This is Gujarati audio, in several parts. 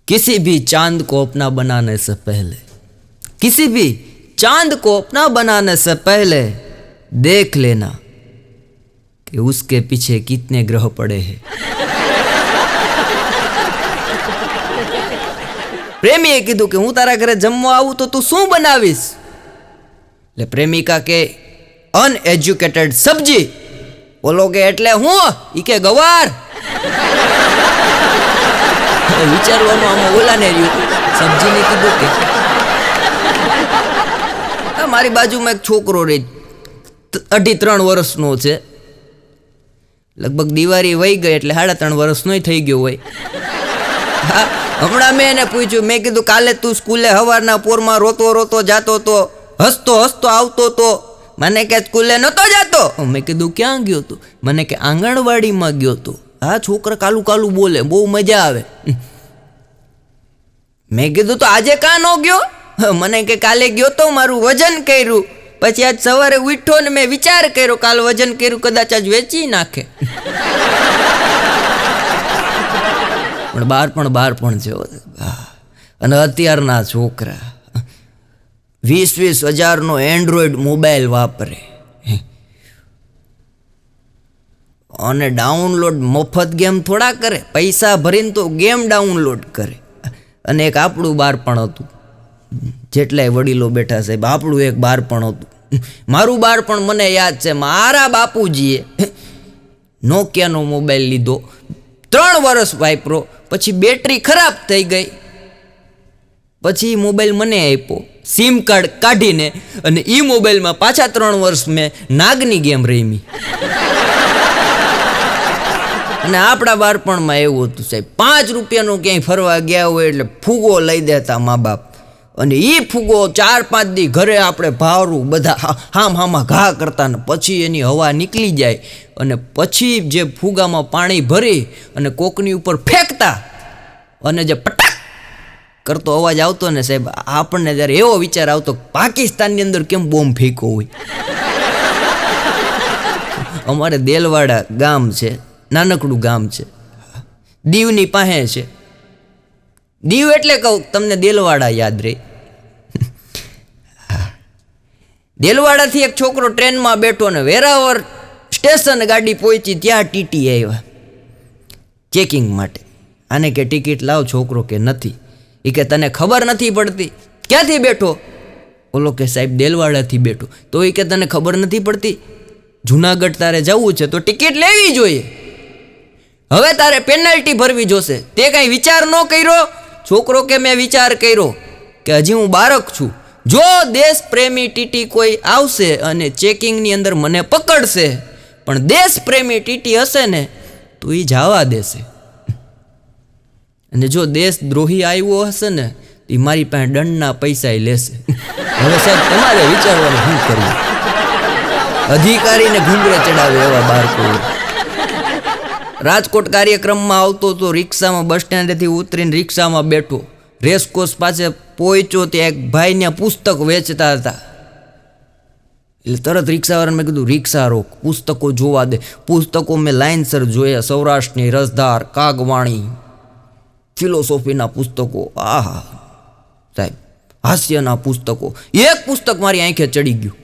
किसी भी चांद को अपना बनाने से पहले, किसी भी चांद को अपना बनाने से पहले देख लेना कि उसके पीछे कितने ग्रह पड़े हैं। પ્રેમીએ કીધું કે હું તારા ઘરે જમવા આવું તો તું શું બનાવીશ? એટલે પ્રેમિકા કે અનએજ્યુકેટેડ સબ્જી. બોલો કે એટલે હું? ઈ કે ગવાર. વિચારવાનું આમાં ઓલાને રહ્યું. સબ્જીને કીધું કે મારી બાજુમાં એક છોકરો રહે 2.5-3 વર્ષનો છે. લગભગ દિવાળી વહી ગઈ એટલે 3.5 વર્ષનો થઈ ગયો હોય. હા, હમણાં મેં એને પૂછ્યું, મેં કીધું કાલે તું સ્કૂલે સવારના પોરમાં રોતો રોતો જાતો તો, હસતો હસતો આવતો તો. મને કે સ્કૂલે નહોતો જાતો. મેં કીધું ક્યાં ગયો તો? મને કે આંગણવાડીમાં ગયો તો. હા, છોકરા કાલું કાલું બોલે, બહુ મજા આવે. મેં કીધું તો આજે કાં ન ગયો? મને કે કાલે ગયો તો, મારું વજન કર્યું, પછી આજ સવારે ઉઠ્યો ને મેં વિચાર કર્યો કાલ વજન કર્યું કદાચ આજ વેચી નાખે. પણ બાર છે. અને અત્યારના છોકરા 20-20 હજારનો એન્ડ્રોઈડ મોબાઈલ વાપરે અને ડાઉનલોડ મફત ગેમ થોડા કરે, પૈસા ભરીને તો ગેમ ડાઉનલોડ કરે. અને એક આપણું બાળપણ હતું, જેટલાય વડીલો બેઠા સાહેબ, આપણું એક બાળપણ હતું. મારું બાળપણ મને યાદ છે. મારા બાપુજીએ નોકિયાનો મોબાઈલ લીધો, 3 વર્ષ વાપરો, પછી બેટરી ખરાબ થઈ ગઈ, પછી મોબાઈલ મને આપ્યો સિમ કાર્ડ કાઢીને, અને એ મોબાઈલમાં પાછા 3 વર્ષ મેં નાગની ગેમ રમી. અને આપણા બાળપણમાં એવું હતું સાહેબ, 5 રૂપિયાનું ક્યાંય ફરવા ગયા હોય એટલે ફૂગો લઈ દેતા મા બાપ, અને એ ફૂગો 4-5 દી ઘરે આપણે ભાવરું બધા હામાં ઘા કરતા, ને પછી એની હવા નીકળી જાય, અને પછી જે ફૂગામાં પાણી ભરી અને કોકની ઉપર ફેંકતા, અને જે પટાક કરતો અવાજ આવતો ને સાહેબ, આપણને ત્યારે એવો વિચાર આવતો પાકિસ્તાનની અંદર કેમ બોમ્બ ફેંકો હોય. અમારે દેલવાડા ગામ છે, નાનકડું ગામ છે, દીવની પાસે છે. દીવ એટલે કહું તમને દેલવાડા યાદ રહે. દેલવાડાથી એક છોકરો ટ્રેનમાં બેઠો ને વેરાવળ સ્ટેશન ગાડી પહોંચી, ત્યાં ટીટી આવ્યા ચેકિંગ માટે. આને કે ટિકિટ લાવ, છોકરો કે નથી. એ કે તને ખબર નથી પડતી? ક્યાંથી બેઠો? ઓલો કે સાહેબ દેલવાડાથી બેઠો. તો એ કે તને ખબર નથી પડતી? જુનાગઢ તારે જવું છે તો ટિકિટ લેવી જોઈએ, હવે તારે પેનલ્ટી ભરવી જોશે. તે કાંઈ વિચાર ન કર્યો? છોકરો કે મેં વિચાર કર્યો કે હજી હું બાળક છું, જો દેશ પ્રેમી ટીટી કોઈ આવશે અને ચેકિંગની અંદર મને પકડશે, પણ દેશ પ્રેમી ટીટી હશે ને તો એ જવા દેશે, અને જો દેશ દ્રોહી આવ્યો હશે ને એ મારી પાસે દંડના પૈસા લેશે. હવે સાહેબ તમારે વિચારવાનું શું કરવું? અધિકારીને ઘૂંઘરે ચડાવે એવા બાળકો. રાજકોટ કાર્યક્રમમાં આવતો તો રિક્ષામાં બસ સ્ટેન્ડેથી ઉતરીને રિક્ષામાં બેઠો, રેસકોર્સ પાસે પહોંચ્યો, ત્યાં એક ભાઈ ત્યાં પુસ્તક વેચતા હતા. એટલે તરત રિક્ષાવાળાને મેં કીધું રિક્ષા રોક, પુસ્તકો જોવા દે. પુસ્તકો મેં લાઇનસર જોયા, સૌરાષ્ટ્રની રસધાર, કાગવાણી, ફિલોસોફીના પુસ્તકો, આહા સાહેબ, હાસ્યના પુસ્તકો. એક પુસ્તક મારી આંખે ચડી ગયું,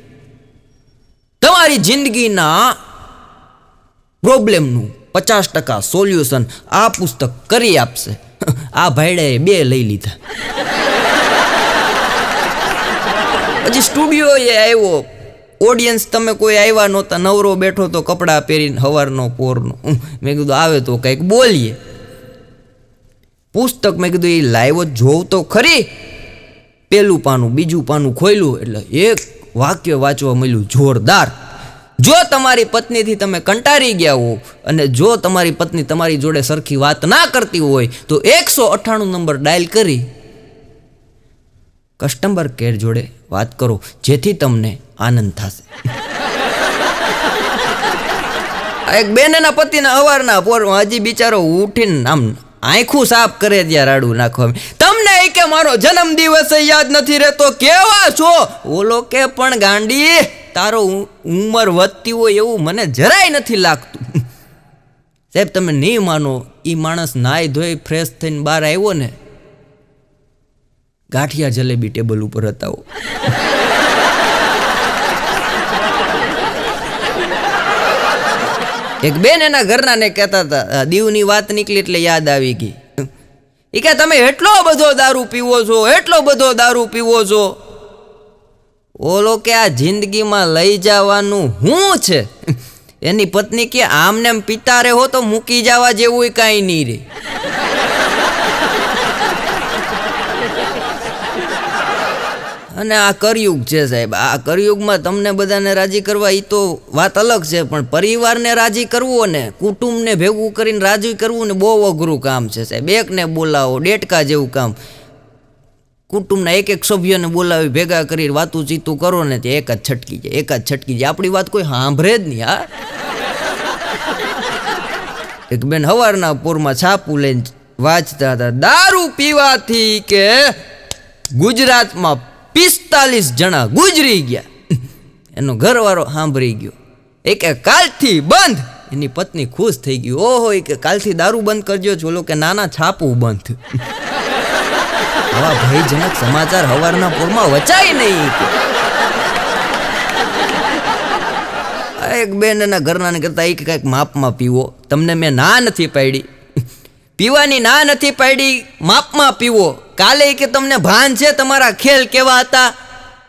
તમારી જિંદગીના પ્રોબ્લેમનું 50% સોલ્યુશન આ પુસ્તક કરી આપશે. આ ભાઈડાએ 2 લઈ લીધા. પછી સ્ટુડિયો એ આવ્યો, ઓડિયન્સ તમે કોઈ આવ્યા નહોતા, નવરો બેઠો તો કપડાં પહેરીને સવારનો પોરનો. મેં કીધું આવે તો કંઈક બોલીએ. પુસ્તક મેં કીધું એ લાવ્યો જોવ તો ખરી. પેલું પાનું બીજું પાનું ખોલ્યું એટલે એક વાક્ય વાંચવા મળ્યું જોરદાર. જો તમારી પત્નીથી તમે કંટાળી ગયા હો અને જો તમારી પત્ની તમારી જોડે સરખી વાત ના કરતી હોય તો 198 નંબર ડાયલ કરી કસ્ટમર કેર જોડે વાત કરો, જેથી તમને આનંદ થશે. એક બેન એના પતિના અવારના પોરમાં હજી બિચારો ઉઠીને આમ આંખું સાફ કરે ત્યાં રાડું નાખવા. તમને એ કે મારો જન્મ દિવસ યાદ નથી રહેતો, કેવા છો? ઓલો કે પણ ગાંડી, તારો ઉંમર વધતી હોય એવું મને જરાય નથી લાગતું. સાહેબ તમે નહીં માનો, એ માણસ નાહી ધોઈ ફ્રેશ થઈને બહાર આવ્યો ને ગાંઠિયા જલેબી ટેબલ ઉપર હતા. એક બેન એના ઘરના ને કહેતા હતા, દીવની વાત નીકળી એટલે યાદ આવી ગઈ. એ કે તમે એટલો બધો દારૂ પીવો છો, એટલો બધો દારૂ પીવો છો. ઓલો કે આ જિંદગીમાં લઈ જવાનું શું છે? એની પત્ની કે આમને એમ પીતા રહો તો મૂકી જવા જેવું કાંઈ નહીં રે. અને આ કળિયુગ છે સાહેબ. આ કળિયુગમાં તમને બધાને રાજી કરવા એ તો વાત અલગ છે, પણ પરિવારને રાજી કરવું ને કુટુંબને ભેગું કરીને રાજી કરવું ને બહુ અઘરું કામ છે સાહેબ. એકને બોલાવો ડેટકા જેવું કામ. કુટુંબના એક એક સભ્યોને બોલાવી ભેગા કરી વાતું ચીતું કરો ને તે એક જ છટકી જાય, એક જ છટકી જાય. આપણી વાત કોઈ સાંભળે જ નહીં. હા, એક બેન હવારના પોરમાં છાપું લઈને વાંચતા હતા, દારૂ પીવાથી કે ગુજરાતમાં 45 જણા ગુજરી ગયા. એનો ઘરવાળો સાંભળી ગયો. એક કાલથી બંધ. એની પત્ની ખુશ થઈ ગઈ. ઓહો, કે કાલથી દારૂ બંધ કરજો. ચોલો કે નાના છાપું બંધ. આવા ભયજનક સમાચાર હવારના પોરમાં વચાય નહીં. એક બેન એના ઘરના ને કરતા કંઈક માપમાં પીવો. તમને મેં ના નથી પાડી, પીવાની ના નથી પાડી, માપમાં પીવો. કાલે કે તમને ભાન છે તમારા ખેલ કેવા હતા?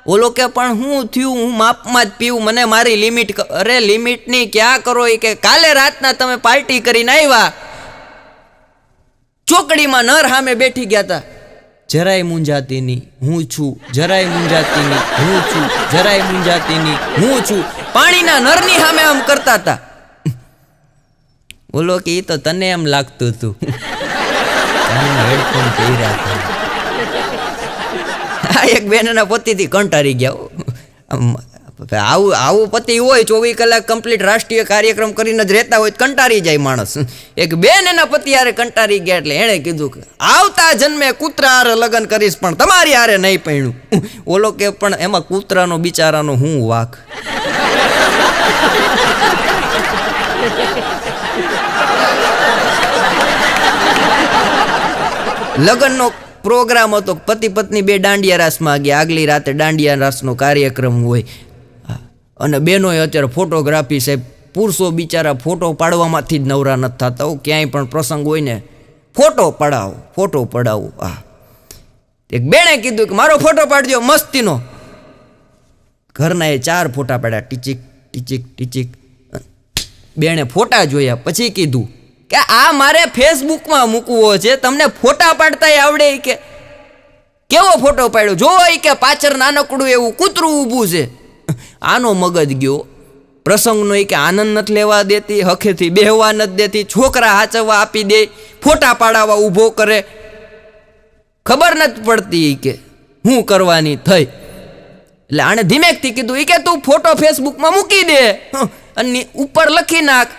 ઓલો કે પણ હું થયું, હું માપમાં જ પીવું, મને મારી લિમિટ. અરે લિમિટની ક્યાં કરો? એ કે કાલે રાતના તમે પાર્ટી કરીને આવ્યા, ચોકડીમાં નર સામે બેઠી ગયા હતા. જરાય મૂંઝાતી નહીં, હું છું. જરાય મૂંઝાતી નહીં, હું છું. જરાય મૂંઝાતી નહીં, હું છું. પાણીના નરની સામે આમ કરતા હતા. બોલો કે એ તો તને એમ લાગતું હતું. હેડફોન પહેર્યા હતા. એક બેનના પતિથી કંટાળી ગયા. આવું પતિ હોય 24 કલાક કમ્પ્લીટ રાષ્ટ્રીય કાર્યક્રમ કરીને જ રહેતા હોય કંટાળી જાય માણસ. એક બેન એના પતિ હારે કંટાળી ગયા એટલે એણે કીધું કે આવતા જન્મે કૂતરા હારે લગ્ન કરીશ પણ તમારી હારે નહીં પૈણું. ઓલો કે પણ એમાં કૂતરાનો બિચારાનો હું વાક. લગ્નનો પ્રોગ્રામ હતો, પતિ પત્ની બે દાંડિયા રાસમાં ગયા. આગલી રાતે દાંડિયા રાસનો કાર્યક્રમ હોય અને બહેનોએ અત્યારે ફોટોગ્રાફી સાહેબ. પુરુષો બિચારા ફોટો પાડવામાંથી જ નવરા નથી થતા. ક્યાંય પણ પ્રસંગ હોય ને ફોટો પડાવો, ફોટો પડાવો. હા, એક બેણે કીધું કે મારો ફોટો પાડજો મસ્તીનો. ઘરના એ 4 ફોટા પાડ્યા, ટીચીક ટીચીક ટીચીક. બેણે ફોટા જોયા પછી કીધું કે આ મારે ફેસબુકમાં મૂકવો છે, તમને ફોટા પાડતા આવડે? કે કેવો ફોટો પાડ્યો જોવો? કે પાછળ નાનકડું એવું કૂતરું ઊભું છે. આનો મગજ ગયો પ્રસંગનો. કે આનંદ નથી લેવા દેતી, હખેથી બેહવા નથી દેતી, છોકરા હાચવવા આપી દે, ફોટા પાડાવવા ઊભો કરે, ખબર નથી પડતી કે હું કરવાની થઈ. એટલે આણે ધીમેકથી કીધું કે તું ફોટો ફેસબુકમાં મૂકી દે અને ઉપર લખી નાખ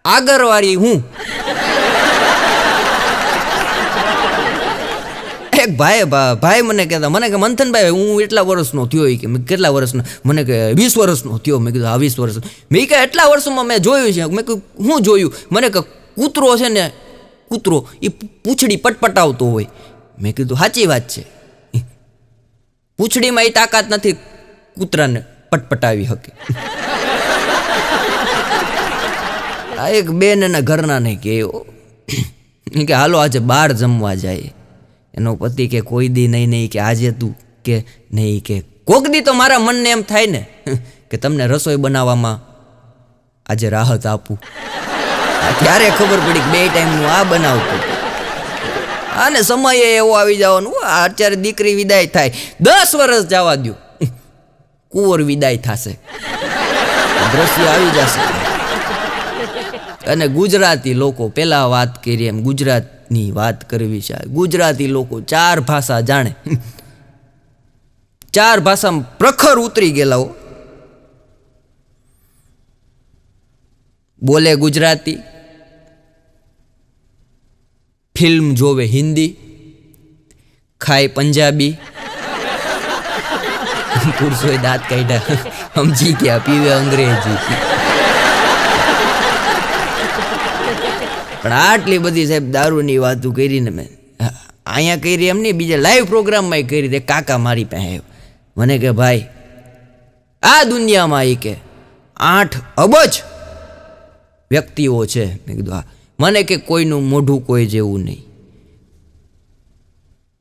આગળવાળી હું. એક ભાઈ મને કહેતા, મને કે મંથનભાઈ હું એટલા વર્ષનો થયો. કે મેં કેટલા વર્ષનો? મને કે 20 વર્ષનો થયો. મેં કીધું 20 વર્ષ. મેં કે એટલા વર્ષોમાં મેં જોયું છે. મેં કીધું હું જોયું? મને કે કૂતરો છે ને, કૂતરો એ પૂંછડી પટપટાવતો હોય. મેં કીધું સાચી વાત છે, પૂંછડીમાં એ તાકાત નથી કૂતરાને પટપટાવી શકે. આ એક બેન એના ઘરના ને કે હાલો આજે બહાર જમવા જાય. એનો પતિ કે કોઈ દી નહીં કે આજે તું કે નહીં કે કોક દી તો મારા મનને એમ થાય ને કે તમને રસોઈ બનાવવામાં આજે રાહત આપું. ત્યારે ખબર પડી કે 2 ટાઈમનું આ બનાવતું. અને સમયે એવો આવી જવાનું. અત્યારે દીકરી વિદાય થાય, 10 વર્ષ જવા દો, કુંવર વિદાય થશે, દ્રશ્ય આવી જશે. અને ગુજરાતી લોકો, પેલા વાત કરી એમ ગુજરાતની વાત કરવી છે. ગુજરાતી લોકો 4 ભાષા જાણે, 4 ભાષામાં પ્રખર ઉતરી ગયેલા. બોલે ગુજરાતી, ફિલ્મ જોવે હિન્દી, ખાય પંજાબી, પુરુષોએ દાંત કાઢ્યા સમજી ગયા, પીવે અંગ્રેજી. પણ આટલી બધી સાહેબ દારૂની વાતો કરીને મેં અહીંયા કરી એમ નહીં, બીજા લાઈવ પ્રોગ્રામમાં કરી દે. કાકા મારી પાસે આવ્યો, મને કે ભાઈ આ દુનિયામાં એ કે 8 અબજ વ્યક્તિઓ છે. મેં કીધું હા. મને કે કોઈનું મોઢું કોઈ જેવું નહીં,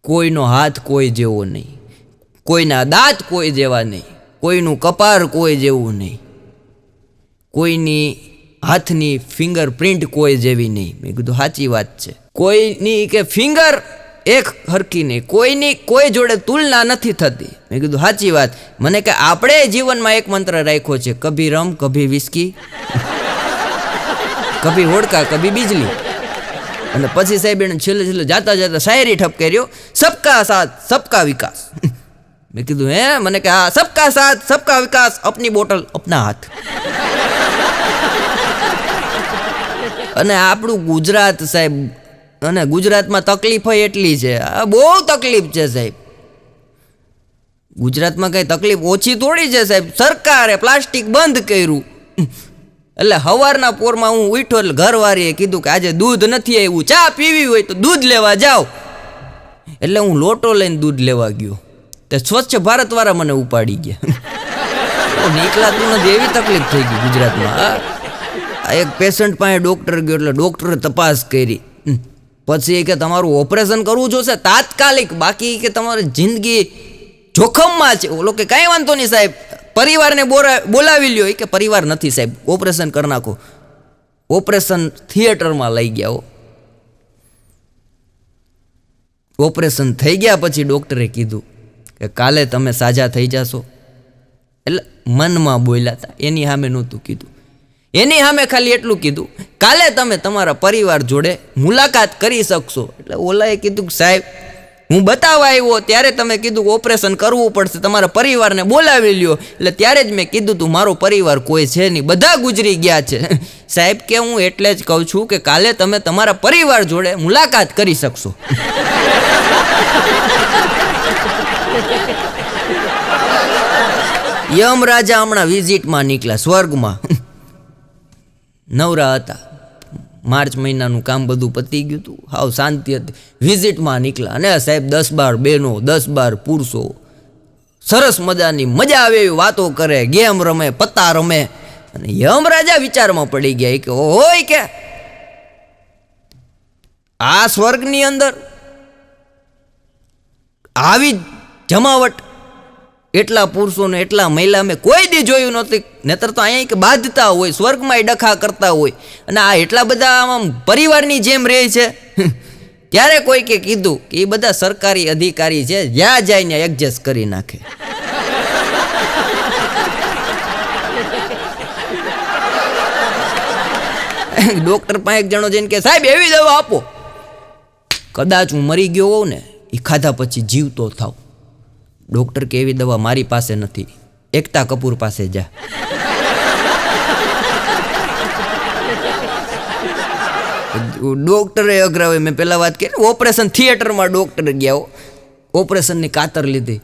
કોઈનો હાથ કોઈ જેવો નહીં, કોઈના દાંત કોઈ જેવા નહીં, કોઈનું કપાળ કોઈ જેવું નહીં, કોઈની હાથની ફિંગરપ્રિન્ટ કોઈ જેવી નહીં. મેં કીધું સાચી વાત છે. કોઈની કે ફિંગર એક હરખી નહીં, કોઈની કોઈ જોડે તુલના નથી થતી. મેં કીધું સાચી વાત. મને કે આપણે જીવનમાં એક મંત્ર રાખ્યો છે, કભી રમ કભી વિસ્કી કભી હોડકા કભી બિજલી. અને પછી સાહેબ એને છેલ્લે જાતા જાતા શાયરી ઠપ કર્યો, સબકા સાથ સબકા વિકાસ. મેં કીધું હે? મને કે હા, સબકા સાથ સબકા વિકાસ, અપની બોટલ અપના હાથ. અને આપણું ગુજરાત સાહેબ, અને ગુજરાતમાં તકલીફ એટલી છે, આ બહુ તકલીફ છે સાહેબ. ગુજરાતમાં કઈ તકલીફ ઓછી થોડી છે સાહેબ. સરકારે પ્લાસ્ટિક બંધ કર્યું એટલે સવારના પોરમાં હું ઉઠ્યો એટલે ઘરવાળીએ કીધું કે આજે દૂધ નથી આવ્યું, ચા પીવી હોય તો દૂધ લેવા જાઓ. એટલે હું લોટો લઈને દૂધ લેવા ગયો, તે સ્વચ્છ ભારત વાળા મને ઉપાડી ગયા. નીકળાતું નથી, એવી તકલીફ થઈ ગઈ ગુજરાતમાં. એક પેશન્ટ પાસે ડૉક્ટર ગયો એટલે ડૉક્ટરે તપાસ કરી, પછી કે તમારું ઓપરેશન કરવું જોશે તાત્કાલિક, બાકી કે તમારી જિંદગી જોખમમાં છે. ઓલો કે કાંઈ વાંધો નહીં સાહેબ, પરિવારને બોલાવી લ્યો. કે પરિવાર નથી સાહેબ, ઓપરેશન કરી નાખો. ઓપરેશન થિયેટરમાં લઈ ગયા. ઓપરેશન થઈ ગયા પછી ડૉક્ટરે કીધું કે કાલે તમે સાજા થઈ જશો. એટલે મનમાં બોલ્યા હતા, એની સામે નહોતું કીધું. એની સામે ખાલી એટલું કીધું, કાલે તમે તમારા પરિવાર જોડે મુલાકાત કરી શકશો. એટલે ઓલાએ કીધું સાહેબ હું બતાવવા આવ્યો ત્યારે તમે કીધું ઓપરેશન કરવું પડશે, તમારા પરિવારને બોલાવી લ્યો. એટલે ત્યારે જ મેં કીધું તું મારો પરિવાર કોઈ છે નહીં, બધા ગુજરી ગયા છે. સાહેબ કે હું એટલે જ કહું છું કે કાલે તમે તમારા પરિવાર જોડે મુલાકાત કરી શકશો. યમ રાજા હમણાં વિઝિટમાં નીકળ્યા સ્વર્ગમાં. નવરા હતા, માર્ચ મહિનાનું કામ બધું પતી ગયું હતું, હાવ શાંતિ હતી. વિઝિટમાં નીકળ્યા અને સાહેબ 10-12 બહેનો, 10-12 પુરુષો, સરસ મજાની મજા આવે એવી વાતો કરે, ગેમ રમે, પત્તા રમે. અને યમ રાજા વિચારમાં પડી ગયા કે હોય કે આ સ્વર્ગની અંદર આવી જમાવટ, એટલા પુરુષોને એટલા મહિલા મેં કોઈ દી જોયું નહોતી. નહીતર તો અહીંયા કે બાંધતા હોય, સ્વર્ગમાં ડખા કરતા હોય, અને આ એટલા બધા આમ પરિવારની જેમ રહે છે. ત્યારે કોઈકે કીધું કે એ બધા સરકારી અધિકારી છે, જ્યાં જઈને એડજસ્ટ કરી નાખે. ડૉક્ટર પાસે એક જણો જઈને કે સાહેબ એવી દવા આપો, કદાચ હું મરી ગયો હોઉં ને એ ખાધા પછી જીવતો થાવ. ડૉક્ટર કે એવી દવા મારી પાસે નથી, એકતા કપૂર પાસે જા. ડૉક્ટરે અઘરાવે. મેં પહેલાં વાત કરી, ઓપરેશન થિયેટરમાં ડૉક્ટર ગયા, ઓપરેશનની કાતર લીધી,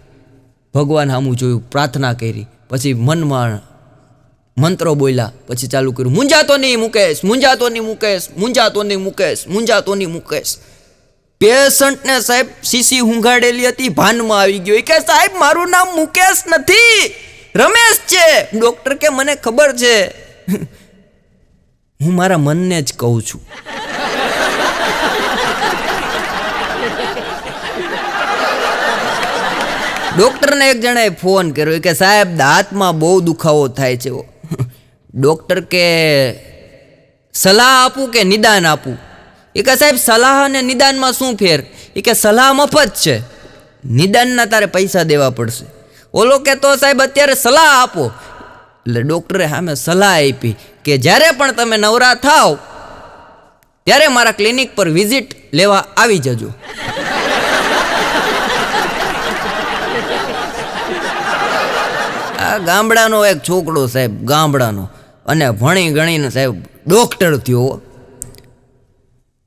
ભગવાન સામું જોયું, પ્રાર્થના કરી, પછી મનમાં મંત્રો બોલ્યા, પછી ચાલુ કર્યું મુંજાતો નહીં મુકેશ, મુંજાતો નહીં મુકેશ, મુંજાતો નહીં મુકેશ, મુંજાતો નહીં મુકેશ. પેશન્ટને સાહેબ શીશી હુંઘાડેલી હતી, ભાનમાં આવી ગયો કે સાહેબ મારું નામ મુકેશ નથી, રમેશ છે. ડૉક્ટર કે મને ખબર છે, હું મારા મનને જ કહું છું. ડૉક્ટરને એક જણાએ ફોન કર્યો કે સાહેબ દાંતમાં બહુ દુખાવો થાય છે. ડૉક્ટર કે સલાહ આપું કે નિદાન આપું? એ કે સાહેબ સલાહ અને નિદાનમાં શું ફેર? એ કે સલાહ મફત છે, નિદાનના તારે પૈસા દેવા પડશે. ઓલો કે તો સાહેબ અત્યારે સલાહ આપો. એટલે ડૉક્ટરે સામે સલાહ આપી કે જ્યારે પણ તમે નવરા થાવ ત્યારે મારા ક્લિનિક પર વિઝિટ લેવા આવી જજો. આ ગામડાનો એક છોકરો સાહેબ, ગામડાનો, અને ભણી ગણીને સાહેબ ડૉક્ટર થયો.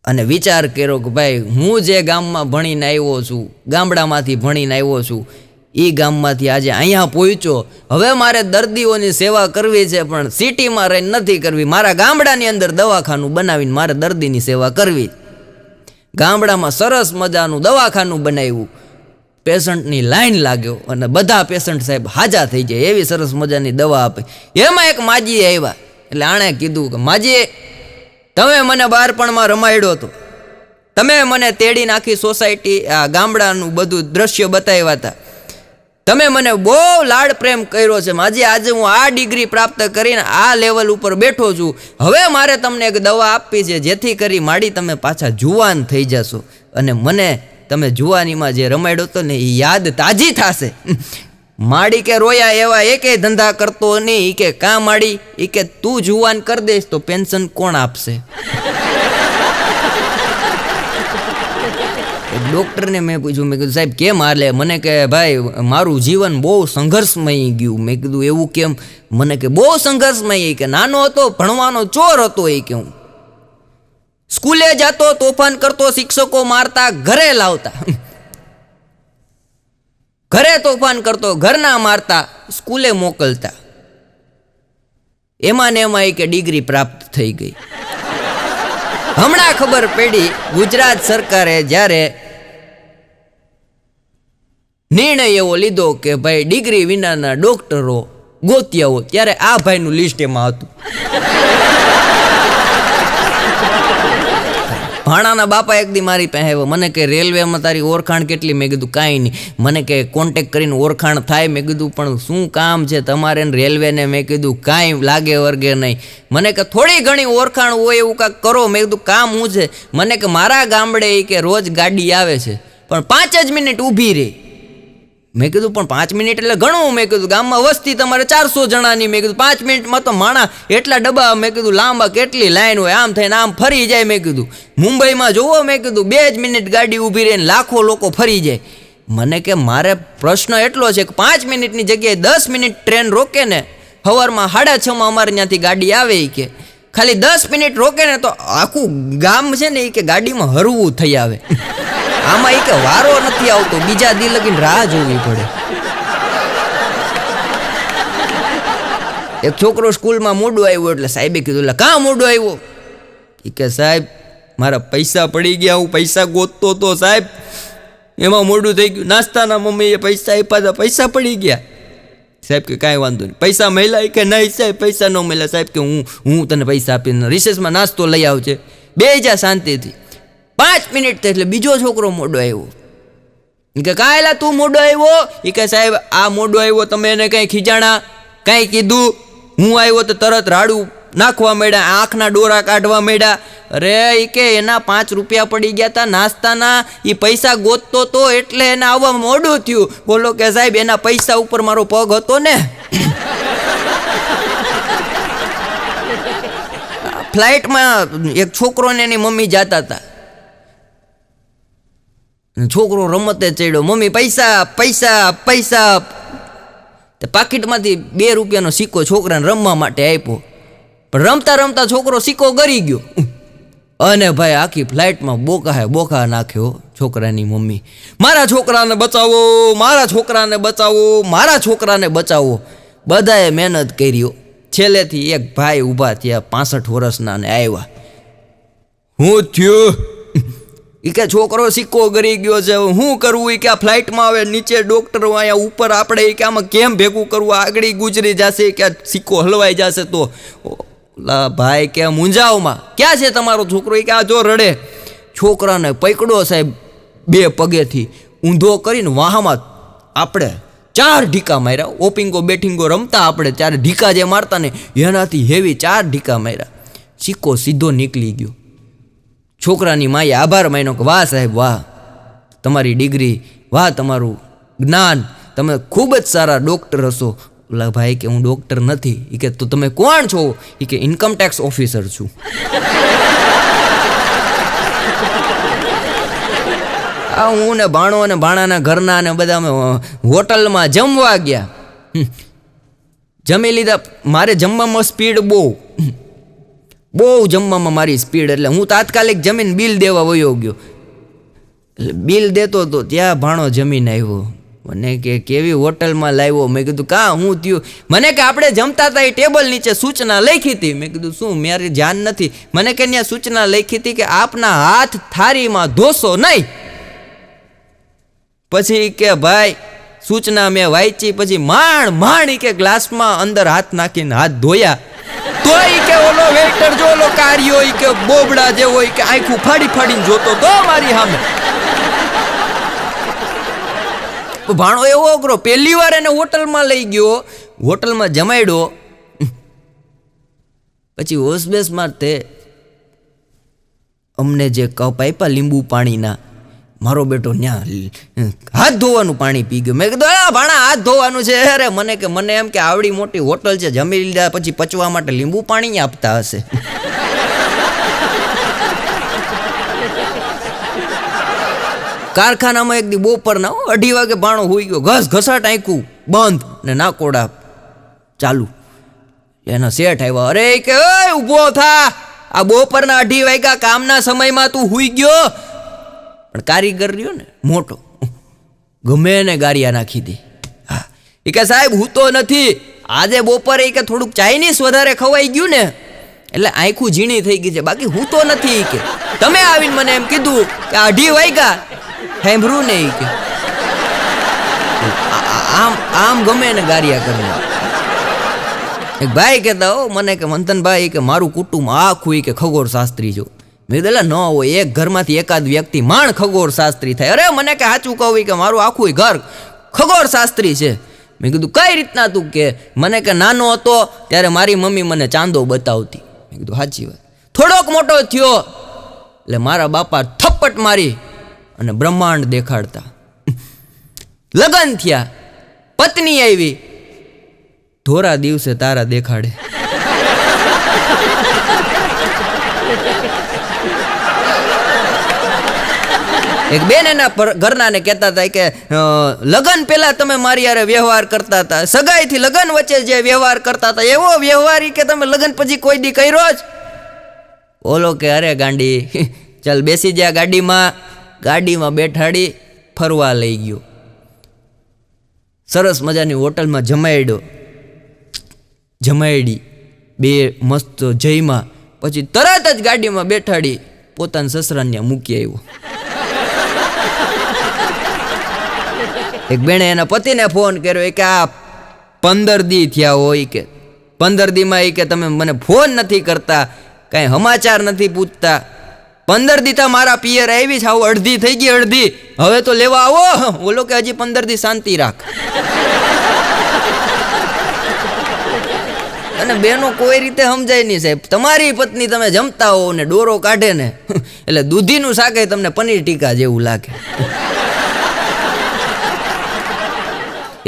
અને વિચાર કર્યો કે ભાઈ હું જે ગામમાં ભણીને આવ્યો છું, ગામડામાંથી ભણીને આવ્યો છું, એ ગામમાંથી આજે અહીંયા પહોંચ્યો. હવે મારે દર્દીઓની સેવા કરવી છે, પણ સિટીમાં રહીને નથી કરવી. મારા ગામડાની અંદર દવાખાનું બનાવીને મારે દર્દીની સેવા કરવી. ગામડામાં સરસ મજાનું દવાખાનું બનાવ્યું, પેશન્ટની લાઈન લાગ્યો અને બધા પેશન્ટ સાહેબ હાજા થઈ જાય એવી સરસ મજાની દવા આપે. એમાં એક માજી આવ્યા એટલે આણે કીધું કે માજી, તમે મને બાળપણમાં રમાડ્યો હતો, તમે મને તેડી નાખી સોસાયટી, આ ગામડાનું બધું દ્રશ્ય બતાવ્યા હતા, તમે મને બહુ લાડ પ્રેમ કર્યો છે માજી. આજે હું આ ડિગ્રી પ્રાપ્ત કરીને આ લેવલ ઉપર બેઠો છું. હવે મારે તમને એક દવા આપવી છે જેથી કરી માડી તમે પાછા જુવાન થઈ જશો અને મને તમે જુવાનીમાં જે રમાડ્યો હતો ને એ યાદ તાજી થશે. માડી કે રોયા એવા એકેય ધંધા કરતો નહીં. એ કે કાં માડી, એ કે તું જુવાન કરી દઈશ તો પેન્શન કોણ આપશે? ડૉક્ટરને મેં પૂછ્યું, મેં કીધું સાહેબ કેમ હાલે? મને કે ભાઈ મારું જીવન બહુ સંઘર્ષમય ગયું. મેં કીધું એવું કેમ? મને કે બહુ સંઘર્ષમય. કે નાનો હતો ભણવાનો ચોર હતો. એ કે હું સ્કૂલે જતો, તોફાન કરતો, શિક્ષકો મારતા, ઘરે લાવતા, ઘરે તોફાન કરતો, ઘરના મારતા, સ્કૂલે મોકલતા, એમાં ને એમાં કે ડિગ્રી પ્રાપ્ત થઈ ગઈ. હમણાં ખબર પડી ગુજરાત સરકારે જ્યારે નિર્ણય એવો લીધો કે ભાઈ ડિગ્રી વિનાના ડોક્ટરો ગોતી આવો, ત્યારે આ ભાઈનું લિસ્ટ એમાં હતું. ભાણાના બાપા એક દી મારી પાસે આવ્યો, મને કે રેલવેમાં તારી ઓળખાણ કેટલી? મેં કીધું કાંઈ નહીં. મને કે કોન્ટેક કરીને ઓળખાણ થાય. મેં કીધું પણ શું કામ છે તમારે રેલવેને? મેં કીધું કાંઈ લાગે વર્ગે નહીં. મને કે થોડી ઘણી ઓળખાણ હોય એવું કાંઈક કરો. મેં કીધું કામ શું છે? મને કે મારા ગામડે કે રોજ ગાડી આવે છે પણ 5 જ મિનિટ ઊભી રહે. મેં કીધું પણ 5 મિનિટ એટલે ઘણું. મેં કીધું ગામમાં વસ્તી તમારે 400 જણાની. મેં કીધું 5 મિનિટમાં તો માણા એટલા ડબ્બા, મેં કીધું લાંબા કેટલી લાઈન હોય, આમ થઈને આમ ફરી જાય. મેં કીધું મુંબઈમાં જોવો, મેં કીધું 2 જ મિનિટ ગાડી ઊભી રહીને લાખો લોકો ફરી જાય. મને કે મારે પ્રશ્ન એટલો છે કે 5 મિનિટની જગ્યાએ 10 મિનિટ ટ્રેન રોકે ને, સવારમાં 6:30 અમારે ત્યાંથી ગાડી આવે, કે ખાલી 10 મિનિટ રોકે ને તો આખું ગામ છે ને એ કે ગાડીમાં હરવું થઈ આવે. આમાં એ કે વારો નથી આવતો, બીજા દી લગીને રાહ જોવી પડે. એક છોકરો સ્કૂલમાં મોડો આવ્યો એટલે સાહેબે કીધું એટલે કાં મોડો આવ્યો? એ કે સાહેબ મારા પૈસા પડી ગયા, હું પૈસા ગોતતો તો સાહેબ, એમાં મોડું થઈ ગયું. નાસ્તાના મમ્મીએ પૈસા આપ્યા હતા, પૈસા પડી ગયા. સાહેબ કે કાંઈ વાંધો નહીં. પૈસા મળ્યા? કે નહીં સાહેબ પૈસા ન મળ્યા. સાહેબ કે હું તને પૈસા આપીને રિસેસમાં નાસ્તો લઈ આવજે, બે જા શાંતિથી. 5 મિનિટ થઈ એટલે બીજો છોકરો મોડો આવ્યો. કે કાંઈલા તું મોડો આવ્યો? એ કે સાહેબ આ મોડો આવ્યો, તમે એને કંઈ ખીજાણા, કાંઈ કીધું? હું આવ્યો તો તરત રાડું નાખવા માંડ્યા, આંખના ડોરા કાઢવા માંડ્યા. અરે એ કે એના 5 રૂપિયા પડી ગયા હતા નાસ્તાના, એ પૈસા ગોતતો તો એટલે એને આવવા મોડું થયું. બોલો કે સાહેબ એના પૈસા ઉપર મારો પગ હતો ને. ફ્લાઇટમાં એક છોકરો ને એની મમ્મી જતા હતા. છોકરો રમતે ચડ્યો, મમ્મી પૈસા પૈસા પૈસા. પાકીટમાંથી 2 રૂપિયાનો સિક્કો છોકરાને રમવા માટે આપ્યો, પણ રમતા રમતા છોકરો સિક્કો ગરી ગયો અને ભાઈ આખી ફ્લાઇટમાં બોકા નાખ્યો છોકરાની મમ્મી. મારા છોકરાને બચાવો, મારા છોકરાને બચાવો, મારા છોકરાને બચાવો. બધાએ મહેનત કરી. છેલ્લેથી એક ભાઈ ઊભા થયા 65 વર્ષના ને આવ્યા. હું થયું? એ કે છોકરો સિક્કો ગરી ગયો છે, શું કરવું? એ કે આ ફ્લાઇટમાં આવે નીચે ડૉક્ટરો, અહીંયા ઉપર આપણે એ કે આમાં કેમ ભેગું કરવું? આગળ ગુજરી જશે કે સિક્કો હલવાઈ જશે તો. ભાઈ કે મૂંઝાવમાં ક્યાં છે તમારો છોકરો? એ કે આ જો રડે. છોકરાને પકડો સાહેબ 2 પગેથી ઊંધો કરીને વાહમાં આપણે 4 ઢીકા માર્યા. ઓપિંગો બેઠિંગો રમતા આપણે 4 ઢીકા જે મારતા ને એનાથી હેવી 4 ઢીકા માર્યા. સિક્કો સીધો નીકળી ગયો. છોકરાની માએ આભાર માન્યો કે વાહ સાહેબ વાહ, તમારી ડિગ્રી, વાહ તમારું જ્ઞાન, તમે ખૂબ જ સારા ડૉક્ટર હશો. ઓલા ભાઈ કે હું ડૉક્ટર નથી. એ કે તો તમે કોણ છો? એ કે ઇન્કમ ટેક્સ ઓફિસર છું. આ હું ને ભાણો અને ભાણાના ઘરના ને બધા અમે હોટલમાં જમવા ગયા. જમી લીધા. મારે જમવામાં સ્પીડ બહુ જમવામાં મારી સ્પીડ, એટલે હું તાત્કાલિક જમીન બિલ દેવા વયો ગયો. એટલે બિલ દેતો હતો ત્યાં ભાણો જમીને આવ્યો. મને કે કેવી હોટલમાં લાવ્યો? મેં કીધું કાં હું થયું? મને કે આપણે જમતા હતા એ ટેબલ નીચે સૂચના લખી હતી. મેં કીધું શું? મારી ધ્યાન નથી. મને કે ત્યાં સૂચના લખી હતી કે આપના હાથ થાળીમાં ધોશો નહીં. પછી કે ભાઈ સૂચના મેં વાંચી, પછી માંડ કે ગ્લાસમાં અંદર હાથ નાખીને હાથ ધોયા. તો કે ઓલો વેઇટર જો ઓલો કાર્યો કે બોબડા જેવો કે આંખું ફાડીને જોતો તો મારી સામે. ભાણો એવો અઘરો. પહેલી વાર એને હોટલમાં લઈ ગયો, હોટલમાં જમાડ્યો. પછી હોસબેસમાં તે અમને જે કપ આપ્યા લીંબુ પાણીના, મારો બેટો ત્યાં હાથ ધોવાનું પાણી પી ગયો. મેં કીધું ભાણા હાથ ધોવાનું છે? અરે મને એમ કે આવડી મોટી હોટલ છે, જમી લીધા પછી પચવા માટે લીંબુ પાણી આપતા હશે. કારખાનામાં એક દી બપોરના 2:30 વાગે ભાણો હોઈ ગયો. ઘસાટ આંખ્યું બંધ ને નાકોડા ચાલુ. એના શેઠ આવ્યા. અરે કે ઊભો થા, આ બપોરના 2:30 વાગ્યા કામના સમયમાં તું હુઈ ગયો? પણ કારીગર રહ્યો ને મોટો, ગમે એને ગારિયા નાખી દે. હા એ કે સાહેબ હું તો નથી, આજે બપોરે કે થોડુંક ચાઇનીઝ વધારે ખવાઈ ગયું ને એટલે આંખું ઝીણી થઈ ગઈ છે, બાકી હું તો નથી. કે તમે આવીને મને એમ કીધું કે 2:30 વાગ્યા સાંભળ્યું ને કે આમ ગમે એને ગારિયા કરી. એક ભાઈ કહેતા હો મને કે મંથનભાઈ કે મારું કુટુંબ આખું કે ખગોળ શાસ્ત્રી જો. મેં કીધું ન હોય, એક ઘરમાંથી એકાદ વ્યક્તિ માંડ ખગોળ શાસ્ત્રી થાય. અરે મને કે સાચું કહું કે મારું આખું ઘર ખગોળ શાસ્ત્રી છે. મેં કીધું કઈ રીતના? તું કે મને કે નાનો હતો ત્યારે મારી મમ્મી મને ચાંદો બતાવતી. મેં કીધું સાચી વાત. થોડોક મોટો થયો એટલે મારા બાપા થપ્પટ મારી અને બ્રહ્માંડ દેખાડતા. લગ્ન થયા, પત્ની આવી, ધોરા દિવસે તારા દેખાડે. એક બેન એના ઘરનાને કહેતા હતા કે લગ્ન પહેલા તમે મારી યારે વ્યવહાર કરતા હતા, સગાઈથી લગ્ન વચ્ચે જે વ્યવહાર કરતા હતા એવો વ્યવહાર કે તમે લગ્ન પછી કોઈ દી કર્યો જ? ઓલો કે અરે ગાંડી, ચાલ બેસી જા ગાડીમાં બેઠાડી ફરવા લઈ ગયો. સરસ મજાની હોટલમાં જમાડી, બે મસ્ત જઈમાં, પછી તરત જ ગાડીમાં બેઠાડી પોતાના સસરાને મૂકી આવ્યો. એક બેણે એના પતિને ફોન કર્યો કે આ 15 દી થયા હોય કે 15 દીમાં કે તમે મને ફોન નથી કરતા, કાંઈ સમાચાર નથી પૂછતા. 15 દી મારા પિયર આવી છે, આવું અડધી થઈ ગઈ, અડધી હવે તો લેવા આવો. બોલો કે હજી 15 દી શાંતિ રાખ. અને બેનો કોઈ રીતે સમજાય નહીં સાહેબ. તમારી પત્ની તમે જમતા હો ને ડોરો કાઢે ને એટલે દૂધીનું શાક તમને પનીર ટીકા જેવું લાગે.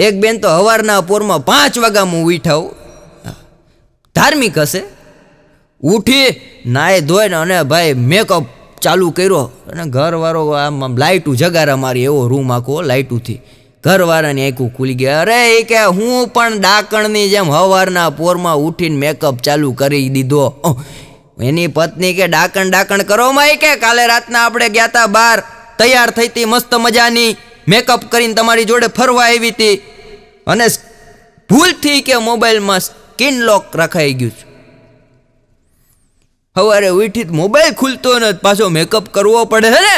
એક બેન તો સવારના પોરમાં 5 વાગ્યામાં ઉઠાવ, ધાર્મિક હશે, ઉઠી નાય ધોઈને અને ભાઈ મેકઅપ ચાલુ કર્યો અને ઘરવાળો આમ લાઇટું જગારા મારી, એવો રૂમ આખો લાઇટુંથી. ઘરવાળાની આંખું ખુલી ગયા. અરે એ કે હું પણ ડાકણની જેમ સવારના પોરમાં ઉઠીને મેકઅપ ચાલુ કરી દીધો. એની પત્ની કે ડાકણ કરો માં કે કાલે રાતના આપણે ગયા હતા બહાર, તૈયાર થઈ હતી મસ્ત મજાની, મેકઅપ કરીને તમારી જોડે ફરવા આવી હતી અને ભૂલથી કે મોબાઈલમાં સ્કિન લોક રખાઈ ગયું છે. સવારે ઉઠી મોબાઈલ ખુલતો ને પાછો મેકઅપ કરવો પડે છે ને.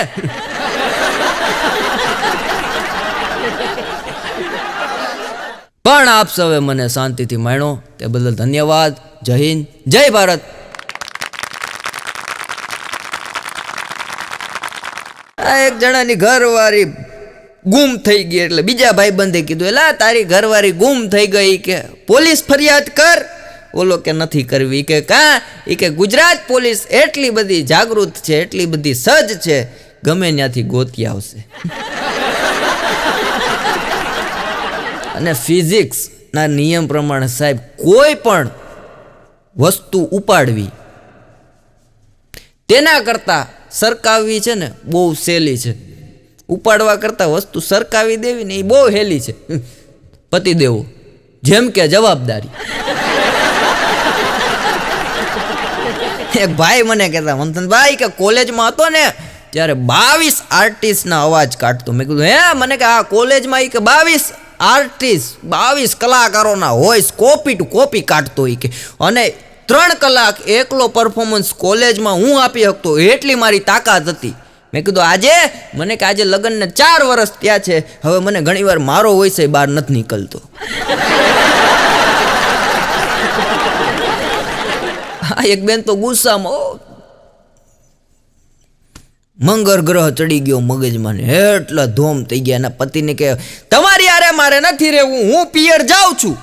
પણ આપ સૌએ મને શાંતિથી માણ્યો તે બદલ ધન્યવાદ. જય હિન્દ, જય ભારત. આ એક જણાની ઘરવાળી ગુમ થઈ ગઈ એટલે બીજા ભાઈબંધે કીધું એલા તારી ઘરવાળી ગુમ થઈ ગઈ કે પોલીસ ફરિયાદ કર. ઓલો કે નથી કરવી. કે કાં? એ કે ગુજરાત પોલીસ એટલી બધી જાગૃત છે, એટલી બધી સજ્જ છે, ગમે ત્યાંથી ગોતી આવશે. અને ફિઝિક્સના નિયમ પ્રમાણે સાહેબ કોઈ પણ વસ્તુ ઉપાડવી તેના કરતાં સરકાવવી છે ને બહુ સહેલી છે. ઉપાડવા કરતાં વસ્તુ સરકાવી દેવી ને એ બહુ હેલી છે. પતિદેવો જેમ કે જવાબદારી. એક ભાઈ મને કહેતા મંથનભાઈ કે કોલેજમાં હતો ને ત્યારે 22 આર્ટિસ્ટના અવાજ કાઢતો. મેં કીધું હે? મને કે આ કોલેજમાં એ કે 22 આર્ટિસ્ટ 22 કલાકારોના વોઇસ કોપી ટુ કોપી કાઢતો એ કે, અને 3 કલાક એકલો પરફોર્મન્સ કોલેજમાં હું આપી શકતો એટલી મારી તાકાત હતી. મેં કીધું આજે મને કે આજે લગ્નને 4 વર્ષ ત્યાં છે, હવે મને ઘણીવાર મારો વોઇસ બહાર નથી નીકળતો. એક બેન તો ગુસ્સામાં મંગળ ગ્રહ ચડી ગયો મગજમાં, એટલા ધોમ થઈ ગયા. એના પતિને કે તમારી આરે મારે નથી રહેવું, હું પિયર જાઉં છું.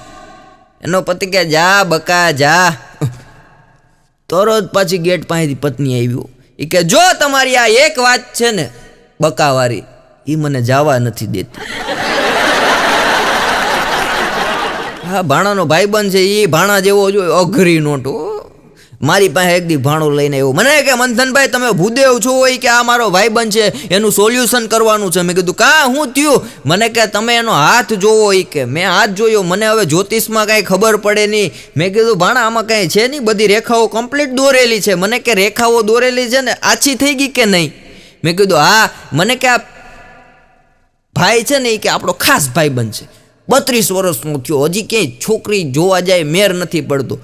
એનો પતિ કે જા બકા જા. તરત પાછી ગેટ પાસેથી પત્ની આવ્યો. એ કે જો તમારી આ એક વાત છે ને બકાવાળી, એ મને જવા નથી દેતી. હા, ભાણાનો ભાઈબંધ છે, એ ભાણા જેવો જોઈએ, અઘરી નોટો. મારી પાસે એક દી ભાણો લઈને આવ્યો. મને કે મંથનભાઈ તમે ભૂદેવ છો હોય કે આ મારો ભાઈબંધ છે, એનું સોલ્યુશન કરવાનું છે. મેં કીધું કા હું થયું? મને કે તમે એનો હાથ જોવો. એ કે મેં હાથ જોયો, મને હવે જ્યોતિષમાં કાંઈ ખબર પડે નહીં. મેં કીધું ભાણા આમાં કાંઈ છે નહીં, બધી રેખાઓ કમ્પ્લીટ દોરેલી છે. મને કે રેખાઓ દોરેલી છે ને આછી થઈ ગઈ કે નહીં? મેં કીધું હા. મને કે આ ભાઈ છે ને એ કે આપણો ખાસ ભાઈબંધ છે, 32 વર્ષનો થયો, હજી ક્યાંય છોકરી જોવા જાય મેર નથી પડતો.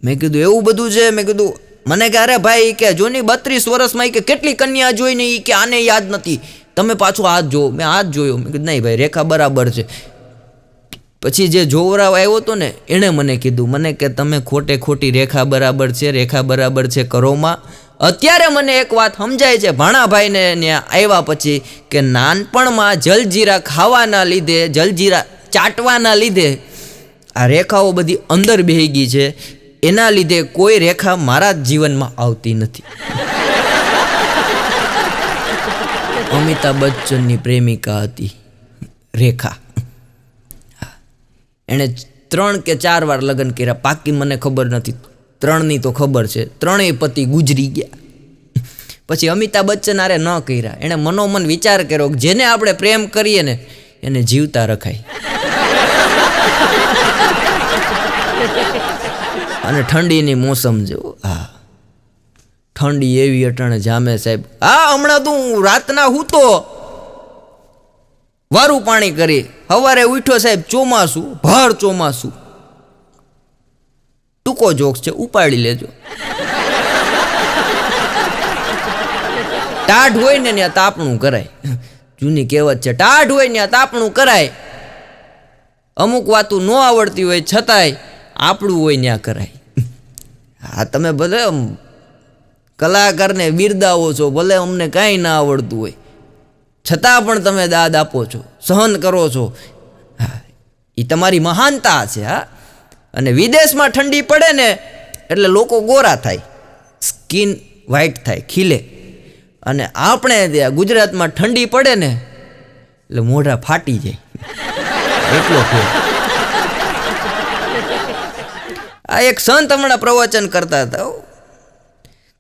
મેં કીધું એવું બધું છે? મેં કીધું મને કે અરે ભાઈ કે જો ની 32 વર્ષમાં કે કેટલી કન્યા જોઈને એ કે આને યાદ નથી, તમે પાછો હાથ જોવો. મેં હાથ જોયો. મેં કીધું નહીં ભાઈ રેખા બરાબર છે. પછી જે જોવરાવ આવ્યો હતો ને એણે મને કીધું, મને કે તમે ખોટે ખોટી રેખા બરાબર છે, રેખા બરાબર છે કરોમાં. અત્યારે મને એક વાત સમજાય છે ભાણાભાઈને ત્યાં આવ્યા પછી, કે નાનપણમાં જલજીરા ખાવાના લીધે, જલજીરા ચાટવાના લીધે આ રેખાઓ બધી અંદર બેહી ગઈ છે. એના લીધે કોઈ રેખા મારા જીવનમાં આવતી નથી. અમિતાભ બચ્ચનની પ્રેમિકા હતી રેખા. એણે 3 કે 4 વાર લગ્ન કર્યા, પાકી મને ખબર નથી. 3ની તો ખબર છે, 3 પતિ ગુજરી ગયા. પછી અમિતાભ બચ્ચન આરે ન કર્યા. એણે મનોમન વિચાર કર્યો કે જેને આપણે પ્રેમ કરીએ ને એને જીવતા રખાય. અને ઠંડીની મોસમ જો, હા ઠંડી એવી અટાણે જામે સાહેબ. હા હમણાં તું રાતના હૂતો વારું પાણી કરી, સવારે ઉઠ્યો સાહેબ ચોમાસું, ભર ચોમાસું. ટૂંકો જોક્સ છે, ઉપાડી લેજો. ટાઢ હોય ને ત્યાં તાપણું કરાય. જૂની કહેવત છે, ટાઢ હોય ને ત્યાં તાપણું કરાય. અમુક વાતું ન આવડતી હોય છતાંય આપણું હોય ત્યાં કરાય. હા તમે ભલે કલાકારને બિરદાવો છો, ભલે અમને કાંઈ ના આવડતું હોય છતાં પણ તમે દાદ આપો છો, સહન કરો છો. હા એ તમારી મહાનતા છે. હા, અને વિદેશમાં ઠંડી પડે ને એટલે લોકો ગોરા થાય, સ્કિન વ્હાઇટ થાય, ખીલે. અને આપણે ત્યાં ગુજરાતમાં ઠંડી પડે ને એટલે મોઢા ફાટી જાય, એટલો ફેર. આ એક સંત હમણાં પ્રવચન કરતા હતા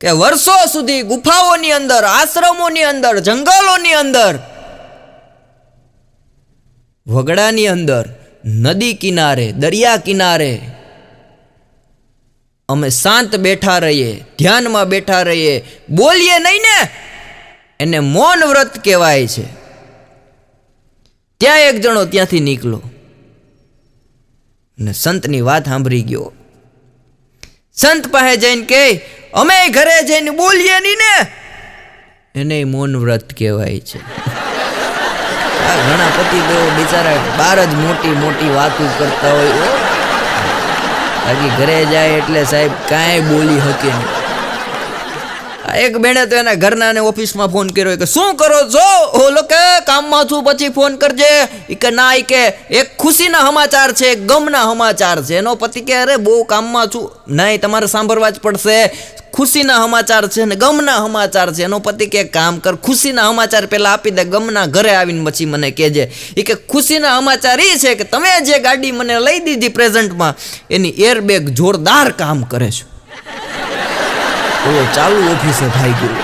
કે વર્ષો સુધી ગુફાઓની અંદર, આશ્રમોની અંદર, જંગલોની અંદર, વગડાની અંદર, નદી કિનારે, દરિયા કિનારે અમે શાંત બેઠા રહીએ, ધ્યાનમાં બેઠા રહીએ, બોલીએ નહીં ને, એને મૌન વ્રત કહેવાય છે. ત્યાં એક જણો ત્યાંથી નીકળો ને સંતની વાત સાંભળી ગયો. સંત પાસે જઈને કે અમે ઘરે જઈને બોલીએ નહીં ને, એને મૌન વ્રત કહેવાય છે. ઘણા પતિદેવો બિચારા બહાર જ મોટી મોટી વાતો કરતા હોય, બાકી ઘરે જાય એટલે સાહેબ કાંઈ બોલી શકે નહીં. એક બેને તો એના ઘરના ને ઓફિસમાં ફોન કર્યો કે શું કરો છો? ઓલો કે કામમાં છું, પછી ફોન કરજે. એ કે ના, એ કે એક ખુશીના સમાચાર છે, એક ગમના સમાચાર છે. એનો પતિ કે અરે બહુ કામમાં છું. નહીં, તમારે સાંભળવા જ પડશે. ખુશીના સમાચાર છે ને ગમના સમાચાર છે. એનો પતિ કે કામ કર, ખુશીના સમાચાર પહેલા આપી દે, ગમના ઘરે આવીને પછી મને કહેજે. એ કે ખુશીના સમાચાર એ છે કે તમે જે ગાડી મને લઈ દીધી પ્રેઝન્ટમાં, એની એરબેગ જોરદાર કામ કરે છે. ઓલો ચાલુ ઓફિસે થઈ ગયું.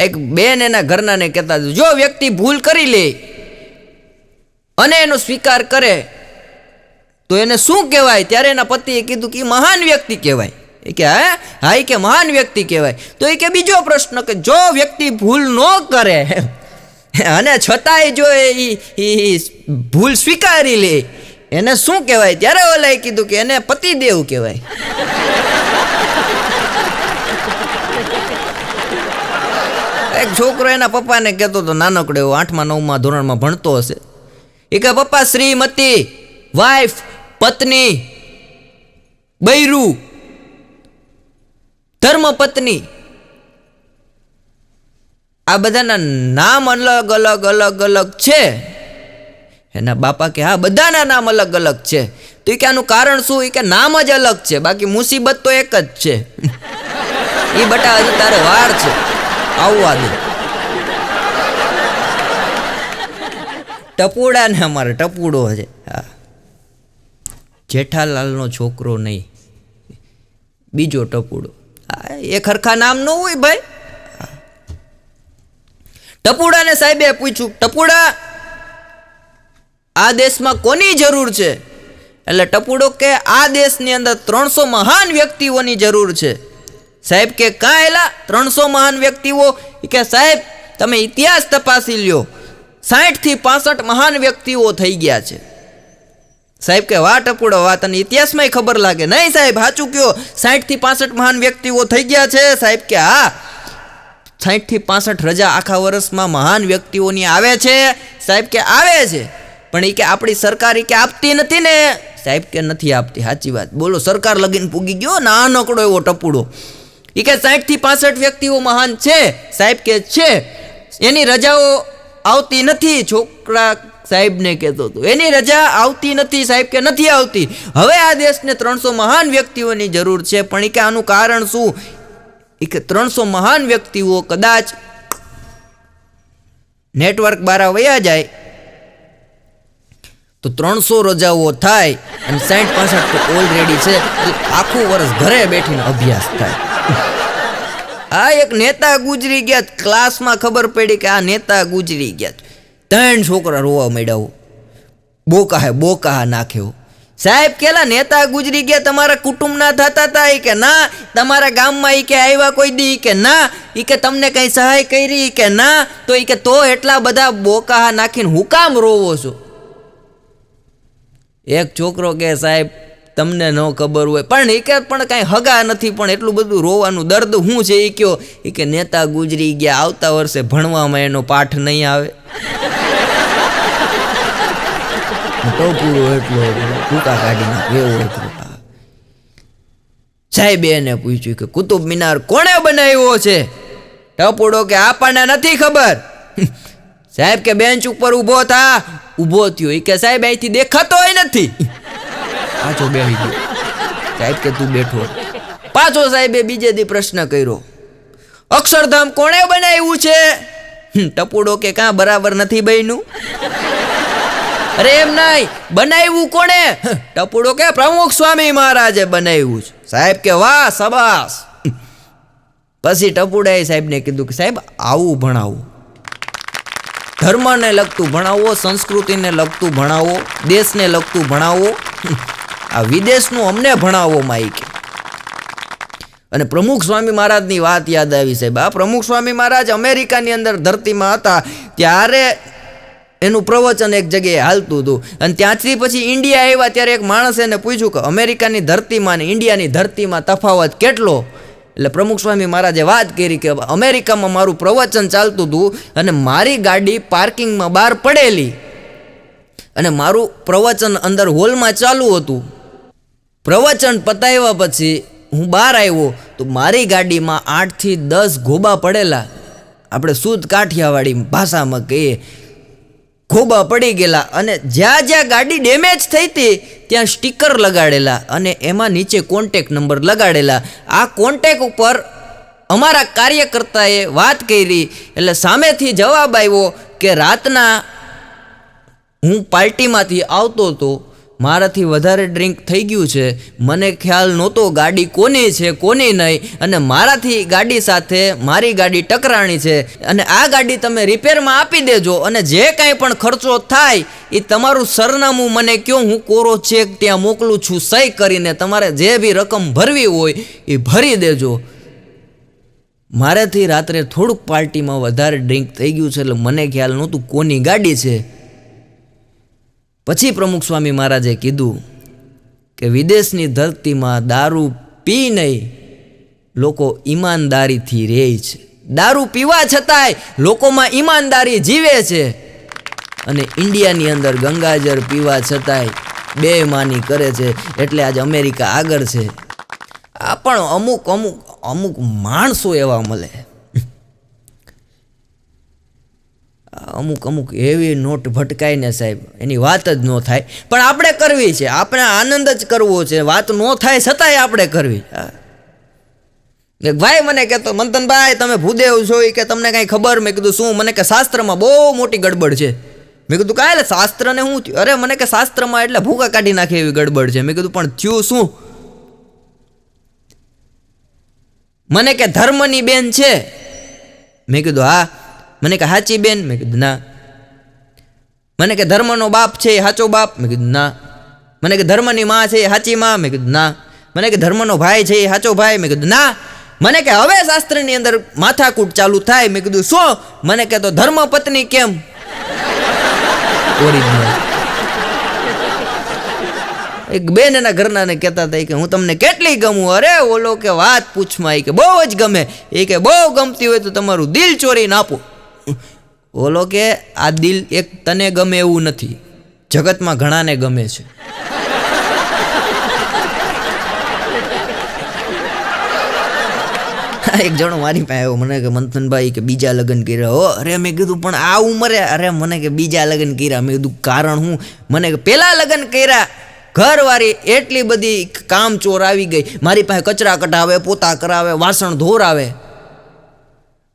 એક બેન એના ઘરના ને કહેતા, જો વ્યક્તિ ભૂલ કરી લે અને એનો સ્વીકાર કરે તો એને શું કહેવાય? ત્યારે એના પતિએ કીધું કે મહાન વ્યક્તિ કહેવાય. એ કે હા એ કે મહાન વ્યક્તિ કહેવાય. તો એ કે બીજો પ્રશ્ન કે જો વ્યક્તિ ભૂલ ન કરે અને છતાંય જો એ ભૂલ સ્વીકારી લે એને શું કહેવાય? ત્યારે ઓલાએ કીધું કે એને પતિદેવ કહેવાય. એક છોકરો એના પપ્પાને કહેતો હતો, નાનકડો એવો 8મા 9મા ધોરણમાં ભણતો હશે. એ કે પપ્પા, શ્રીમતી, વાઇફ, પત્ની, બૈરું, ધર્મપત્ની, આ બધાના નામ અલગ અલગ અલગ અલગ છે. એના બાપા કે હા, બધાના નામ અલગ અલગ છે. તો એ કે આનું કારણ શું? એ કે નામ જ અલગ છે, બાકી મુસીબત તો એક જ છે. એ બટા હજી તારે વાર છે, આવવા દે. ટપુડા ને અમારે ટપુડો છે. હા, જેઠાલાલનો છોકરો નહીં, બીજો ટપુડો. એ ખરખા નામ ન હોય ભાઈ. ટપુડાને સાહેબે પૂછ્યું, ટપુડા, આ દેશમાં કોની જરૂર છે? એટલે ટપુડો કે આ દેશની અંદર 300 મહાન વ્યક્તિઓની જરૂર છે. સાહેબ કે કાં એલા 300 મહાન વ્યક્તિઓ? કે સાહેબ તમે ઇતિહાસ તપાસી લ્યો, 60 થી 65 મહાન વ્યક્તિઓ થઈ ગયા છે. સાહેબ કે વાહ ટપુડો વાહ, તને ઇતિહાસમાં ખબર લાગે. નહીં સાહેબ, સાચું કયો, 60 થી 65 મહાન વ્યક્તિઓ થઈ ગયા છે. સાહેબ કે હા, 60 થી 65 રજા આખા વર્ષમાં મહાન વ્યક્તિઓની આવે છે. સાહેબ કે આવે છે, પણ એ કે આપણી સરકાર એ કે આપતી નથી ને. સાહેબ કે નથી આપતી. સાચી વાત, બોલો, સરકાર લગીને પૂગી ગયો નાનકડો એવો ટપુડો. એ કે 60 થી 65 વ્યક્તિઓ મહાન છે. સાહેબ કે છે, એની રજાઓ આવતી નથી. છોકરા સાહેબને કહેતો હતો એની રજા આવતી નથી. સાહેબ કે નથી આવતી. હવે આ દેશને 300 મહાન વ્યક્તિઓની જરૂર છે, પણ એ કે આનું કારણ શું? એ કે 300 મહાન વ્યક્તિઓ કદાચ નેટવર્ક બારા વયા જાય તો 300 રજાઓ થાય, અને 60-65 તો ઓલરેડી છે. આખું વર્ષ ઘરે બેઠીને અભ્યાસ થાય. આ એક નેતા ગુજરી ગયા, ક્લાસમાં ખબર પડી કે આ નેતા ગુજરી ગયા. 3 છોકરા રોવા માંડ્યા, બોકા નાખ્યો. સાહેબ કેલા નેતા ગુજરી ગયા, તમારા કુટુંબના થતા હતા? એ કે ના. તમારા ગામમાં એ કે આવ્યા કોઈ દી? કે ના. એ કે તમને કઈ સહાય કરી? કે ના. તો એ કે તો એટલા બધા બોકા નાખીને હું કામ રોવો છો? એક છોકરો કે સાહેબ તમને ન ખબર હોય, પણ એ કે પણ કાંઈ હગા નથી, પણ એટલું બધું રોવાનું દર્દ શું છે? એ કયો? એ કે નેતા ગુજરી ગયા, આવતા વર્ષે ભણવામાં એનો પાઠ નહીં આવે. ટૂંકા કાઢી નાખ એવો હતો. સાહેબે એને પૂછ્યું કે કુતુબ મિનાર કોણે બનાવ્યો છે? ટપુડો કે આપણને નથી ખબર. સાહેબ કે બેન્ચ ઉપર ઊભો થા. ઊભો થયો. એ કે સાહેબ અહીંથી દેખાતો હોય નથી. પાછો બેસી ગયો. સાહેબ કે તું બેઠો. પાછો સાહેબે બીજે દી પ્રશ્ન કર્યો, અક્ષરધામ કોણે બનાવ્યું છે? ટપુડો કે કાં બરાબર નથી બન્યું? અરે એમ નહીં, બનાવ્યું કોણે? ટપુડો કે પ્રમુખ સ્વામી મહારાજે બનાવ્યું છે. સાહેબ કે વાહ સબાસ. પછી ટપુડાએ સાહેબને કીધું કે સાહેબ આવું ભણાવો, ધર્મને લગતું ભણાવો, સંસ્કૃતિને લગતું ભણાવો, દેશને લગતું ભણાવો. આ વિદેશનું અમને ભણાવો માઈક. અને પ્રમુખ સ્વામી મહારાજની વાત યાદ આવી સાહેબ. આ પ્રમુખ સ્વામી મહારાજ અમેરિકાની અંદર ધરતીમાં હતા ત્યારે એનું પ્રવચન એક જગ્યાએ હાલતું હતું, અને ત્યાંથી પછી ઇન્ડિયા આવ્યા ત્યારે એક માણસે એને પૂછ્યું કે અમેરિકાની ધરતીમાં અને ઇન્ડિયાની ધરતીમાં તફાવત કેટલો? એટલે પ્રમુખ સ્વામી મહારાજે વાત કરી કે અમેરિકામાં મારું પ્રવચન ચાલતું હતું અને મારી ગાડી પાર્કિંગમાં બહાર પડેલી, અને મારું પ્રવચન અંદર હોલમાં ચાલુ હતું. પ્રવચન પતાવ્યા પછી હું બહાર આવ્યો તો મારી ગાડીમાં 8 થી 10 ગોબા પડેલા. આપણે શુદ્ધ કાઠિયાવાડી ભાષામાં કહીએ, ખોબા પડી ગયેલા. અને જ્યાં જ્યાં ગાડી ડેમેજ થઈ હતી ત્યાં સ્ટીકર લગાડેલા, અને એમાં નીચે કોન્ટેક નંબર લગાડેલા. આ કોન્ટેક ઉપર અમારા કાર્યકર્તાએ વાત કરી, એટલે સામેથી જવાબ આવ્યો કે રાતના હું પાર્ટીમાંથી આવતો હતો, મારાથી વધારે ડ્રિંક થઈ ગયું છે, મને ખ્યાલ નહોતો ગાડી કોની છે કોની નહીં, અને મારાથી ગાડી સાથે મારી ગાડી ટકરાણી છે, અને આ ગાડી તમે રિપેરમાં આપી દેજો, અને જે કાંઈ પણ ખર્ચો થાય એ તમારું સરનામું મને કહો, હું કોરો ચેક ત્યાં મોકલું છું સહી કરીને, તમારે જે બી રકમ ભરવી હોય એ ભરી દેજો. મારાથી રાત્રે થોડુંક પાર્ટીમાં વધારે ડ્રિંક થઈ ગયું છે એટલે મને ખ્યાલ નહોતું કોની ગાડી છે. પછી પ્રમુખ સ્વામી મહારાજે કીધું કે વિદેશની ધરતીમાં દારૂ પી નહીં, લોકો ઈમાનદારીથી રહે છે. દારૂ પીવા છતાંય લોકોમાં ઈમાનદારી જીવે છે, અને ઇન્ડિયાની અંદર ગંગાજળ પીવા છતાંય બેમાની કરે છે. એટલે આજે અમેરિકા આગળ છે. આ પણ અમુક માણસો એવા મળે, અમુક એવી નોટ ભટકાય ને સાહેબ, એની વાત જ ન થાય. પણ આપણે કરવી છે, આપણે આનંદ જ કરવો છે, વાત ન થાય છતાંય આપણે કરવી. એક ભાઈ મને કહેતો, મંથનભાઈ તમે ભૂદેવ છો કે તમને કાંઈ ખબર? મેં કીધું શું? મને કે શાસ્ત્રમાં બહુ મોટી ગડબડ છે. મેં કીધું કાંઈ એટલે શાસ્ત્રને શું થયું? અરે મને કે શાસ્ત્રમાં એટલે ભૂકા કાઢી નાખે એવી ગડબડ છે. મેં કીધું પણ થયું શું? મને કે ધર્મની બેન છે. મેં કીધું હા. મને કે સાચી બેન? મેં કીધું ના. મને કે ધર્મનો બાપ છે એ સાચો બાપ? મેં કીધું ના. મને કે ધર્મની માં છે એ સાચી માં? મેં કીધું ના. મને કે ધર્મનો ભાઈ છે એ સાચો ભાઈ? મેં કીધું ના. મને કે હવે શાસ્ત્રની અંદર માથાકૂટ ચાલુ થાય. મેં કીધું શું? મને કે તો ધર્મ પત્ની કેમ? ઓરિજિનલ એક બેન એના ઘરનાને કહેતા હતા કે હું તમને કેટલી ગમું? અરે ઓલો કે વાત પૂછમાં, કે બહુ જ ગમે. એ કે બહુ ગમતી હોય તો તમારું દિલ ચોરીને આપો. ઓલો કે આ દિલ એક તને ગમે એવું નથી, જગતમાં ઘણાને ગમે છે. એક જણો મારી પાસે આવ્યો, મને કે મંથનભાઈ કે બીજા લગ્ન કર્યા હો. અરે મેં કીધું પણ આ ઉંમરે? અરે મને કે બીજા લગ્ન કર્યા. મેં કીધું કારણ હું? મને કે પહેલા લગ્ન કર્યા, ઘરવાળી એટલી બધી કામચોર આવી ગઈ, મારી પાસે કચરા કઢાવે, પોતા કરાવે, વાસણ ધોરાવે,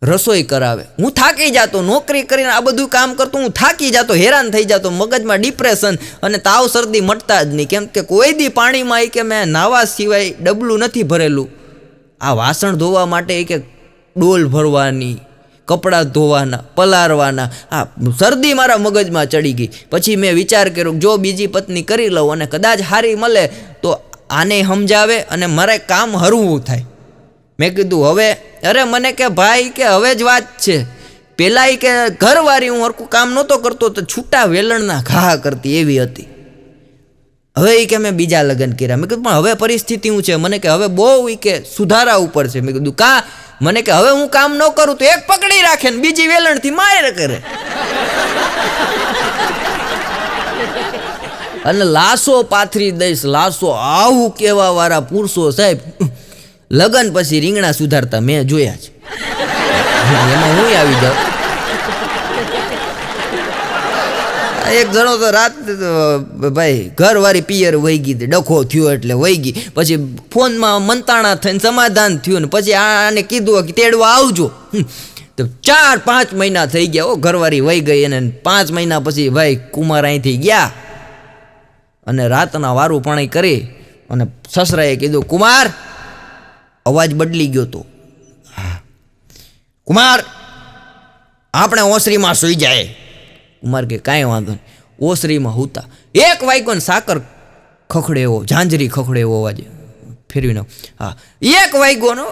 રસોઈ કરાવે. હું થાકી જાતો, નોકરી કરીને આ બધું કામ કરતો હું થાકી જાતો, હેરાન થઈ જાતો, મગજમાં ડિપ્રેશન અને તાવ શરદી મટતા જ નહીં. કેમ કે કોઈ દી પાણીમાં કે મેં નાવા સિવાય ડબલું નથી ભરેલું. આ વાસણ ધોવા માટે કે ડોલ ભરવાની, કપડાં ધોવાના, પલારવાના, આ શરદી મારા મગજમાં ચડી ગઈ. પછી મેં વિચાર કર્યો જો બીજી પત્ની કરી લઉં અને કદાચ હારી મળે તો આને સમજાવે અને મારે કામ હરવું થાય. મેં કીધું હવે? અરે મને કે ભાઈ કે હવે જ વાત છે, પહેલાં કે ઘરવાળી હું હરખું કામ નહોતો કરતો તો છૂટા વેલણના ઘા કરતી એવી હતી. હવે એ કે મેં બીજા લગ્ન કર્યા. મેં કીધું પણ હવે પરિસ્થિતિ શું છે? મને કે હવે બહુ કે સુધારા ઉપર છે. મેં કીધું કા? મને કે હવે હું કામ ન કરું તો એક પકડી રાખે ને બીજી વેલણથી માર કરે. અને લાશો પાથરી દઈશ, લાશો. આવું કેવા વાળા પુરુષો સાહેબ લગ્ન પછી રીંગણા સુધારતા મેં જોયા છે. એમાં હું આવી જાઉં. એક જણો તો રાત ભાઈ ઘરવાળી પિયર વહી ગઈ, ડખો થયો એટલે વહી ગઈ. પછી ફોનમાં મંતાણા થઈને સમાધાન થયું ને પછી આને કીધું કે તેડવા આવજો. તો 4-5 મહિના થઈ ગયા. ઘરવાળી વહી ગઈ અને 5 મહિના પછી ભાઈ કુમાર અહીંથી ગયા અને રાતના વારું પાણી કરી અને સસરાએ કીધું કુમાર, અવાજ બદલી ગયો તો, કુમાર આપણે ઓસરીમાં સૂઈ જાય. કુમાર કે કાંઈ વાંધો નહીં. ઓસરીમાં હુતા 1 વાગ્યો સાકર ખખડે એવો, ઝાંઝરી ખખડે એવો અવાજ ફેરવીને, હા 1 વાગ્યોનો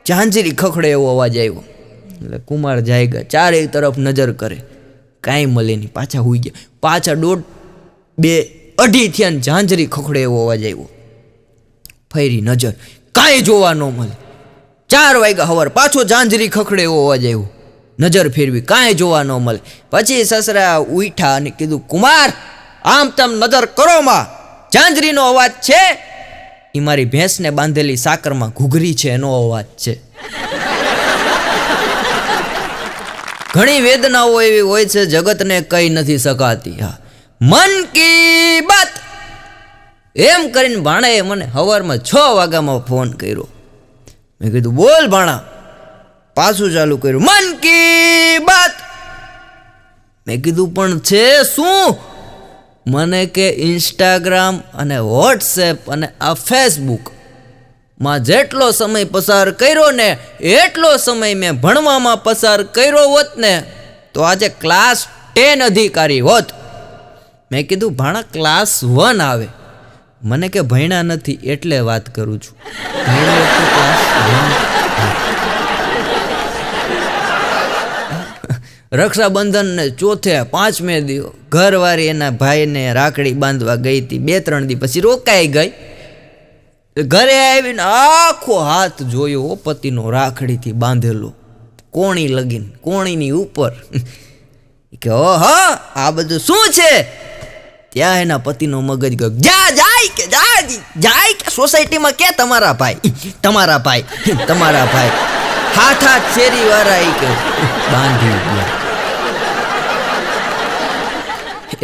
ઝાંઝરી ખખડે એવો અવાજ આવ્યો. એટલે કુમાર જાય ગયા, ચારે તરફ નજર કરે, કાંઈ મળે નહીં. પાછા હુઈ ગયા. પાછા 1:30-2:30 થયા ને ઝાંઝરી ખખડે એવો અવાજ આવ્યો. ફેરી નજર, કાંઈ જોવા ન મળે. 4 વાગ્યા સવાર, પાછો ઝાંઝરી ખખડે એવો અવાજ આવ્યો. નજર ફેરવી, કાંઈ જોવા ન મળે. પછી સસરા ઉઠ્યા અને કીધું કુમાર આમ તેમ નજર કરો માં, ઝાંઝરીનો અવાજ છે એ મારી ભેંસને બાંધેલી સાકરમાં ઘૂઘરી છે એનો અવાજ છે. ઘણી વેદનાઓ એવી હોય છે જગતને કહી નથી શકાતી. હા, મન કી બાત એમ કરીને ભાણાએ મને સવારમાં 6 વાગ્યામાં ફોન કર્યો. મેં કીધું બોલ ભાણા. પાછું ચાલુ કર્યું, મન કી બાત. મેં કીધું પણ છે શું? મને કે ઇન્સ્ટાગ્રામ અને વોટ્સએપ અને આ ફેસબુકમાં જેટલો સમય પસાર કર્યો ને એટલો સમય મેં ભણવામાં પસાર કર્યો હોત ને તો આજે ક્લાસ 10 અધિકારી હોત. મેં કીધું ભાણા ક્લાસ 1 આવે. મને કે ભણ્યા નથી એટલે વાત કરું છું. ક્લાસ 1. રક્ષાબંધન ને ચોથે 5મે દિવસ ઘરવાળી એના ભાઈને રાખડી બાંધવા ગઈ હતી. 2-3 દી પછી રોકાઈ ગઈ. ઘરે આવીને આખો હાથ જોયો પતિનો રાખડીથી બાંધેલો, કોણી લગીન, કોણીની ઉપર. કે ઓહો આ બધું શું છે? ત્યાં એના પતિનો મગજ ગયો, જાય કે સોસાયટીમાં કે તમારા ભાઈ હાથ શેરી વાળા કે બાંધી ગયા.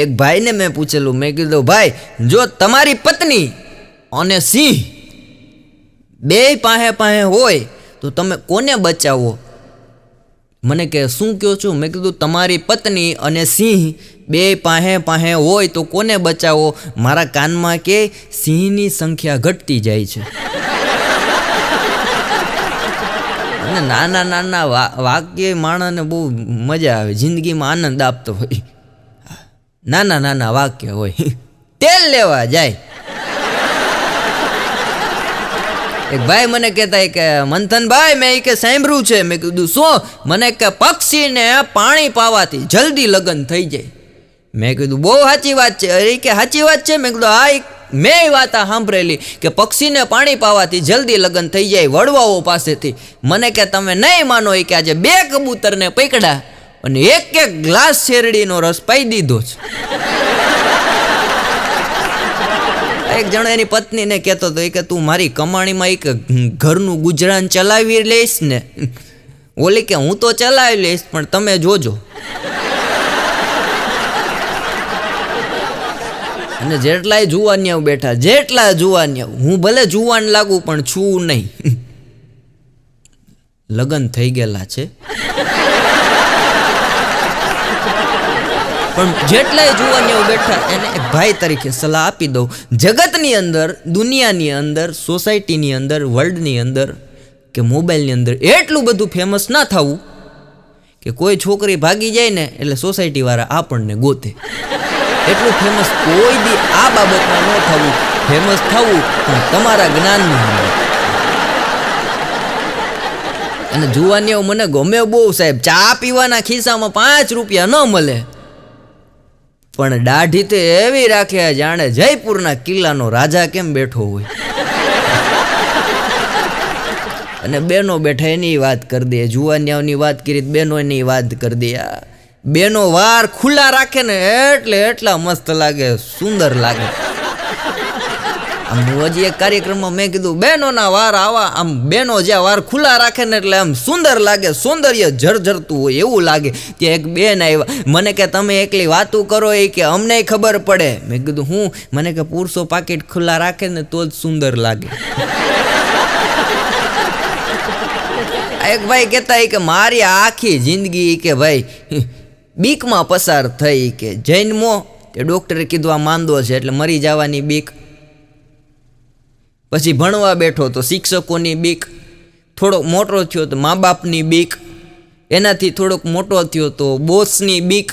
એક ભાઈને મેં પૂછેલું, મેં કીધું ભાઈ જો તમારી પત્ની અને સિંહ બે પાસે હોય તો તમે કોને બચાવો? મને કે શું કહો છો? મેં કીધું તમારી પત્ની અને સિંહ બે પાસે હોય તો કોને બચાવો? મારા કાનમાં કે સિંહની સંખ્યા ઘટતી જાય છે. અને નાના વાક્ય માણસને બહુ મજા આવે, જિંદગીમાં આનંદ આપતો હોય. નાના વાક્ય હોય. તેલ લેવા જાય. એક ભાઈ મને કહેતા કે મંથનભાઈ મેં કે સાંભળ્યું છે. મેં કીધું શું? મને કે પક્ષીને પાણી પાવાથી જલ્દી લગ્ન થઈ જાય. મેં કીધું બહુ સાચી વાત છે. અરે કે સાચી વાત છે? મેં કીધું હા મેં વાત સાંભળેલી કે પક્ષીને પાણી પાવાથી જલ્દી લગ્ન થઈ જાય વડવાઓ પાસેથી. મને કે તમે નહીં માનો કે આજે 2 કબૂતરને પકડ્યા અને એક ગ્લાસ શેરડીનો રસ પાઈ દીધો છે. એક જણ એની પત્નીને કહેતો હતો કે તું મારી કમાણીમાં એક ઘરનું ગુજરાન ચલાવી લઈશ ને? ઓલી કે હું તો ચલાવી લઈશ પણ તમે જોજો. અને જેટલાય જુવાનિયા બેઠા, હું ભલે જુવાન લાગુ પણ છું નહીં. લગ્ન થઈ ગયેલા છે. પણ જેટલાય જુવાનિયા બેઠા એને એક ભાઈ તરીકે સલાહ આપી દઉં. જગતની અંદર, દુનિયાની અંદર, સોસાયટીની અંદર, વર્લ્ડની અંદર કે મોબાઈલની અંદર એટલું બધું ફેમસ ના થવું કે કોઈ છોકરી ભાગી જાય ને એટલે સોસાયટીવાળા આપણને ગોતે. એટલું ફેમસ કોઈ દી આ બાબતમાં ન થવું. ફેમસ થવું પણ તમારા જ્ઞાનનું. અને જુવાનિયાઓ મને ગમે બહુ સાહેબ. ચા પીવાના ખિસ્સામાં 5 રૂપિયા ન મળે પણ દાઢી તો એવી રાખે જાણે જયપુરના કિલ્લાનો રાજા કેમ બેઠો હોય. અને બેનો બેઠા એની વાત કરી દે, જુવાનિયાઓની વાત કરી બેનો એની વાત કરી દે. બેનો વાર ખુલ્લા રાખે ને એટલે એટલા મસ્ત લાગે, સુંદર લાગે. આમ હજી એક કાર્યક્રમમાં મેં કીધું બહેનોના વાર આવા, આમ બહેનો જ્યાં વાર ખુલ્લા રાખે ને એટલે આમ સુંદર લાગે, સૌંદર્ય જર્જરતું હોય એવું લાગે. ત્યાં એક બેન આવ્યા, મને કે તમે એકલી વાતું કરો એ કે અમને ખબર પડે. મેં કીધું હું? મને કે પુરુષો પાકીટ ખુલ્લા રાખે ને તો જ સુંદર લાગે. એક ભાઈ કહેતા કે મારી આખી જિંદગી કે ભાઈ બીકમાં પસાર થઈ. કે જન્મો તે ડૉક્ટરે કીધું આ માંદો છે એટલે મરી જવાની બીક. પછી ભણવા બેઠો તો શિક્ષકોની બીક. થોડોક મોટો થયો તો મા બાપની બીક. એનાથી થોડોક મોટો થયો તો બોસની બીક.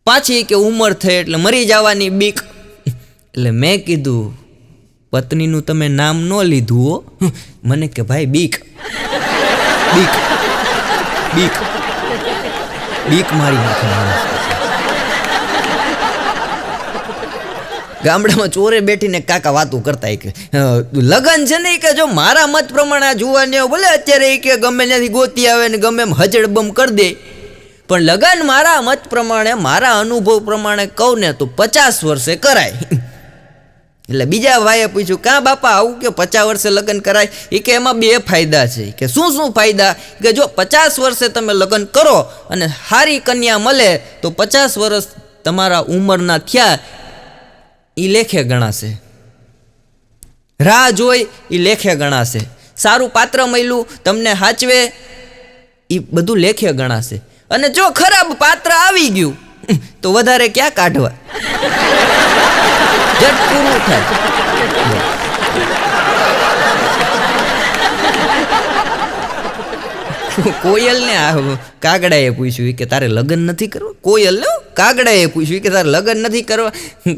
પાછી કે ઉંમર થઈ એટલે મરી જવાની બીક. એટલે મેં કીધું પત્નીનું તમે નામ ન લીધું હો. મને કે ભાઈ બીક મારી નાખે. ગામડામાં ચોરે બેઠીને કાકા વાતું કરતા કે લગન છે ને કે જો મારા મત પ્રમાણે આ જુવાનીઓ ભલે અત્યારે કે ગમે ત્યાંથી ગોતી આવે ને ગમે એમ હજડબમ કરી દે પણ લગન મારા મત પ્રમાણે, મારા અનુભવ પ્રમાણે કહું ને તો 50 વર્ષે કરાય. એટલે બીજા ભાઈએ પૂછ્યું કાં બાપા આવું કે 50 વર્ષે લગ્ન કરાય? એ કે એમાં 2 ફાયદા છે. કે શું ફાયદા? કે જો 50 વર્ષે તમે લગ્ન કરો અને સારી કન્યા મળે તો 50 વર્ષ તમારા ઉંમરના થયા એ લેખે ગણાશે. રાહ જોઈ એ લેખે ગણાશે. સારું પાત્ર મળ્યું તમને સાચવે એ બધું લેખે ગણાશે. અને જો ખરાબ પાત્ર આવી ગયું તો વધારે ક્યાં કાઢવા, જટ પૂરું થાય. કોયલને કાગડાએ પૂછ્યું કે તારે લગ્ન નથી કરવા. કોયલ ને કાગડાએ પૂછ્યું કે તારે લગ્ન નથી કરવા.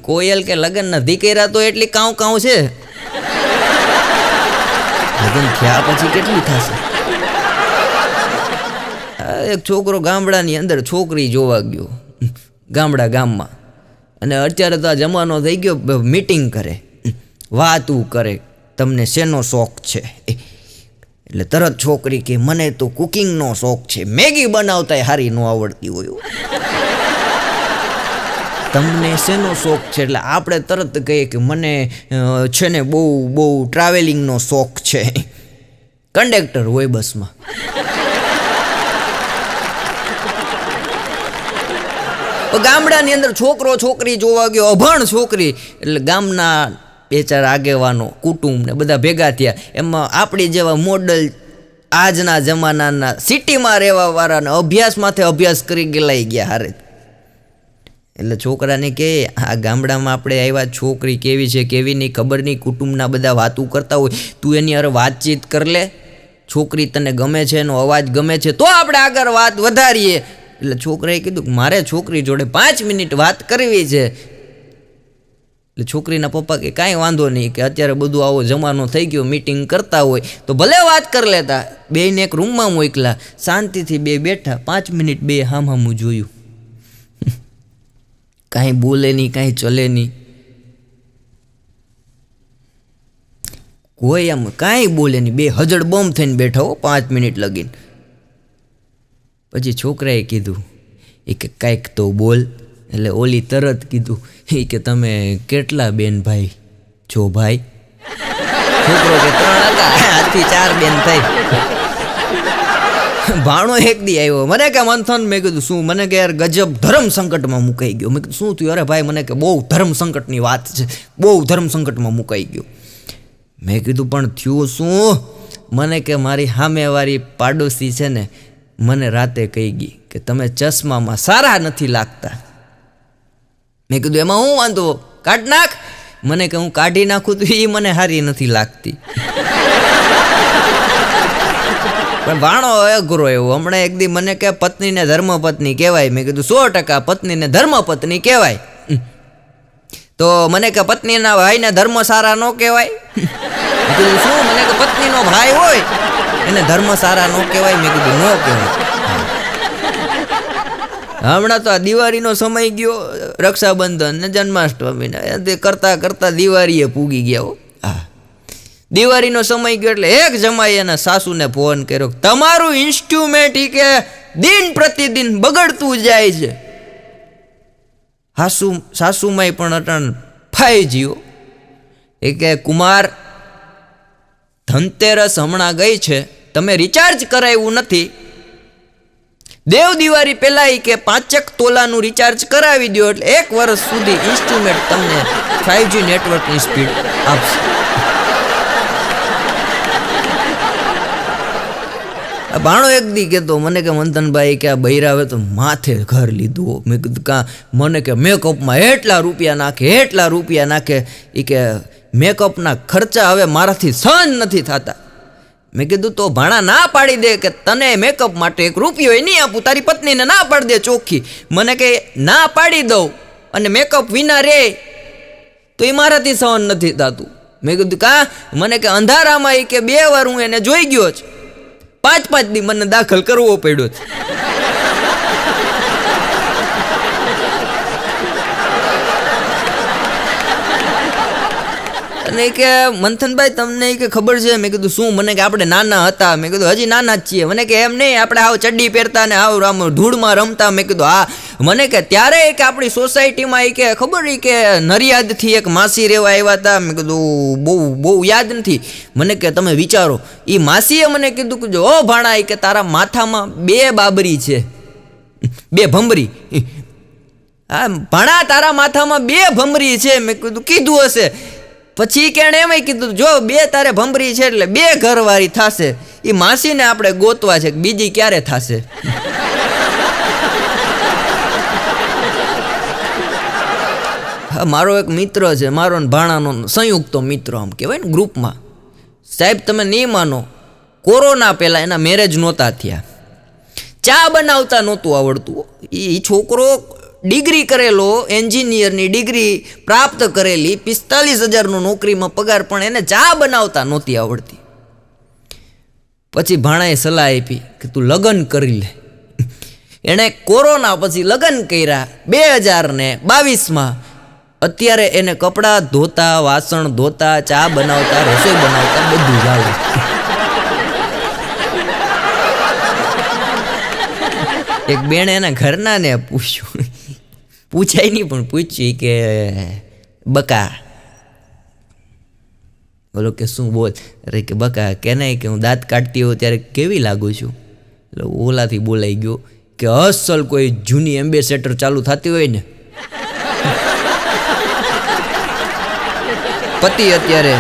કોયલ કે લગ્ન નથી કર્યા તો એટલી કાઉ કાઉ છે, લગ્ન થયા પછી કેટલી થશે. એક છોકરો ગામડાની અંદર છોકરી જોવા ગયો ગામમાં, અને અત્યારે તો આ જમાનો થઈ ગયો, મીટિંગ કરે, વાતું કરે, તમને શેનો શોખ છે. એટલે તરત છોકરી કે મને તો કુકિંગનો શોખ છે, મેગી બનાવતા હારી ન આવડતી હોય. તમને શેનો શોખ છે? એટલે આપણે તરત કહીએ કે મને છે ને બહુ ટ્રાવેલિંગનો શોખ છે. કંડક્ટર હોય બસમાં. ગામડાની અંદર છોકરો છોકરી જોવા ગયો, અભણ છોકરી. એટલે ગામના બે ચાર આગેવાનો, કુટુંબ ને બધા ભેગા થયા. એમાં આપણી જેવા મોડલ આજના જમાનાના સિટીમાં રહેવા વાળાને અભ્યાસ કરી ગયેલા ગયા હારે. એટલે છોકરાને કે આ ગામડામાં આપણે આવ્યા, છોકરી કેવી છે કેવી નહીં ખબર નહીં, કુટુંબના બધા વાતું કરતા હોય, તું એની હારે વાતચીત કર લે, છોકરી તને ગમે છે, એનો અવાજ ગમે છે તો આપણે આગળ વાત વધારીએ. એટલે છોકરાએ કીધું કે મારે છોકરી જોડે 5 મિનિટ વાત કરવી છે. એટલે છોકરીના પપ્પા કે કાંઈ વાંધો નહીં, કે અત્યારે બધું આવો જમાનો થઈ ગયો, મીટિંગ કરતા હોય તો ભલે વાત કરી લેતા. બેને એક રૂમમાં મોકલા, શાંતિથી બે બેઠા, 5 મિનિટ બે હામું જોયું, કાંઈ બોલે નહીં, કાંઈ ચલે નહીં, કોઈ આમ કાંઈ બોલે નહીં, બે હજડ બોમ્બ થઈને બેઠા હો 5 મિનિટ લગીને. પછી છોકરાએ કીધું એ કે કાંઈક તો બોલ. એટલે ઓલી તરત કીધું એ કે તમે કેટલા બેન ભાઈ છો ભાઈ? છોકરો કે 3 હતા, આથી 4 બેન થઈ. ભાણો એક દી આવ્યો, મને કે મંથન, મેં કીધું શું? મને કે યાર ગજબ ધર્મ સંકટમાં મુકાઈ ગયો. મેં કીધું શું થયું? અરે ભાઈ મને કે બહુ ધર્મ સંકટની વાત છે, બહુ ધર્મ સંકટમાં મુકાઈ ગયો. મેં કીધું પણ થયું શું? મને કે મારી સામેવાળી પાડોશી છે ને મને રાતે કહી ગઈ કે તમે ચશ્મામાં સારા નથી લાગતા. મેં કીધું એમાં હું વાંધો, કાઢ નાખ. મને કે હું કાઢી નાખું તો એ મને સારી નથી લાગતી. પણ ભાણો અઘરો એવો. હમણાં એક દી મને કે પત્નીને ધર્મપત્ની કહેવાય. મેં કીધું 100% પત્નીને ધર્મપત્ની કહેવાય. તો મને કે પત્નીના ભાઈને ધર્મ સારા ન કહેવાય. મેં કીધું શું? મને કે પત્નીનો ભાઈ હોય એને ધર્મ સારા ન કહેવાય. મેં કીધું ન કહેવાય. હમણાં તો આ દિવાળીનો સમય ગયો, રક્ષાબંધન ને જન્માષ્ટમી કરતા કરતા દિવાળીએ પૂગી ગયા. હા, દિવાળીનો સમય ગયો એટલે એક જમાઈ એના સાસુને ફોન કર્યો, તમારું ઇન્સ્ટ્રુમેન્ટ કે દિન પ્રતિદિન બગડતું જાય છે. સાસુમાઈ પણ અટણ ફાઈ ગયો. એ કે કુમાર, ધનતેરસ હમણાં ગઈ છે, તમે રિચાર્જ કરાવ્યું નથી. દેવ દિવાળી પહેલા કે 5 તોલાનું રિચાર્જ કરાવી દો એટલે 1 વર્ષ સુધી ઇન્સ્ટ્રુમેન્ટ તમને 5G નેટવર્કની સ્પીડ આપશે. ભાણો એક દી કહેતો મને કે મંથનભાઈ કે આ બૈરાવે તો માથે ઘર લીધું. મેં કીધું કાં? મને કે મેકઅપમાં એટલા રૂપિયા નાખે. એ કે મેકઅપના ખર્ચા હવે મારાથી સહન નથી થતા. મેં કીધું તો ભાણા ના પાડી દે કે તને મેકઅપ માટે 1 રૂપિયો નહીં આપું, તારી પત્નીને ના પાડી દે ચોખ્ખી. મને કે ના પાડી દઉં અને મેકઅપ વિના રે તો એ મારાથી સહન નથી થતું. મેં કીધું કાં? મને કે અંધારામાં કે 2 વાર હું એને જોઈ ગયો છે, 5 દી મને દાખલ કરવો પડ્યો છે. અને કે મંથનભાઈ તમને કે ખબર છે? મેં કીધું શું? મને કે આપણે નાના હતા. મેં કીધું હજી નાના જ છીએ. મને કે એમ નહીં, આપણે આવ ચડ્ડી પહેરતા ને આવ આમ ધૂળમાં રમતા. મેં કીધું હા. મને કે ત્યારે કે આપણી સોસાયટીમાં કે ખબર કે નરિયાદથી એક માસી રહેવા આવ્યા હતા. મેં કીધું બહુ યાદ નથી. મને કે તમે વિચારો, એ માસીએ મને કીધું કે જો ભાણા કે તારા માથામાં 2 બાબરી છે, 2 ભમરી. હા ભાણા, તારા માથામાં 2 ભમરી છે. મેં કીધું હશે. પછી કે એમ કીધું જો 2 તારે ભમરી છે એટલે 2 ઘરવાળી થશે. એ માસીને આપણે ગોતવા છે, બીજી ક્યારે થશે? મારો એક મિત્ર છે, મારો ને ભાણાનો સંયુક્ત મિત્ર આમ કહેવાય ને ગ્રુપમાં. સાહેબ તમે નહીં માનો, કોરોના પહેલાં એના મેરેજ નહોતા થયા, ચા બનાવતા નહોતું આવડતું. એ છોકરો ડિગ્રી કરેલો, એન્જિનિયરની ડિગ્રી પ્રાપ્ત કરેલી, 45,000નો નોકરીમાં પગાર, પણ એને ચા બનાવતા નહોતી આવડતી. પછી ભાણાએ સલાહ આપી કે તું લગ્ન કરી લે. એણે કોરોના પછી લગ્ન કર્યા 2022માં. અત્યારે એને કપડાં ધોતા, વાસણ ધોતા, ચા બનાવતા, રસોઈ બનાવતા બધું જ આવડે. એક બેન એના ઘરના ને પૂછ્યું, પૂછાય નહીં પણ પૂછ્યું કે બકા, બોલો કે શું બોલ? અરે કે બકા કે નહીં કે હું દાંત કાઢતી હોઉં ત્યારે કેવી લાગુ છું? એટલે ઓલાથી બોલાઈ ગયો કે અસલ કોઈ જૂની એમ્બેસેડર ચાલુ થતી હોય ને. પતિ અત્યારે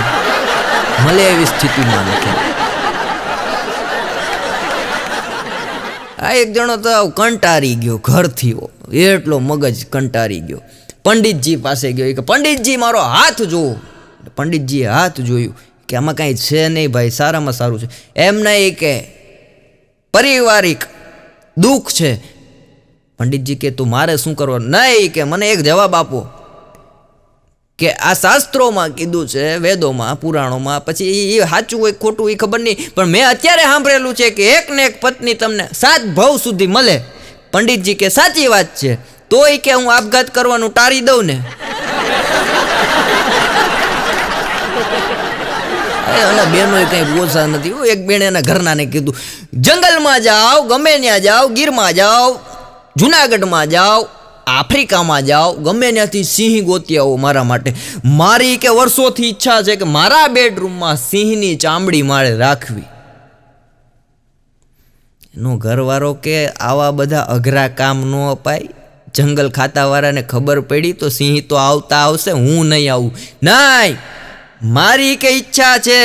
મળે એવી સ્થિતિમાં નથી. આ એક જણો તો કંટારી ગયો ઘરથી, એટલો મગજ કંટારી ગયો. પંડિતજી પાસે ગયો કે પંડિતજી મારો હાથ જોવો. પંડિતજીએ હાથ જોયું કે આમાં કાંઈ છે નહીં ભાઈ, સારામાં સારું છે. એમ નહીં કે પારિવારિક દુઃખ છે. પંડિતજી કે તું મારે શું કરવાનું? નહીં કે મને એક જવાબ આપો કે આ શાસ્ત્રોમાં કીધું છે, વેદોમાં, પુરાણોમાં, પછી એ સાચું હોય ખોટું એ ખબર નહીં, પણ મેં અત્યારે સાંભળેલું છે કે એક ને એક પત્ની તમને 7 ભવ સુધી મળે. પંડિતજી કે સાચી વાત છે, તોય કે હું આપઘાત કરવાનું ટાળી દઉં ને? અને બેનો કઈ બોસા નથી. એક બેન એના ઘરનાને કીધું જંગલમાં જાઓ, ગમે ત્યાં જાઓ, ગીરમાં જાઓ, જુનાગઢમાં જાઓ, આફ્રિકામાં જાઓ, ગમે ત્યાંથી સિંહ ગોતી આવો મારા માટે. મારી કે વર્ષોથી ઈચ્છા છે કે મારા બેડરૂમમાં સિંહની ચામડી મારે રાખવી. એનો ઘરવાળો કે આવા બધા અઘરા કામ ન અપાય. જંગલ ખાતાવાળાને ખબર પડી તો સિંહ તો આવતા આવશે, હું નહીં આવું. નહીં, મારી કે ઈચ્છા છે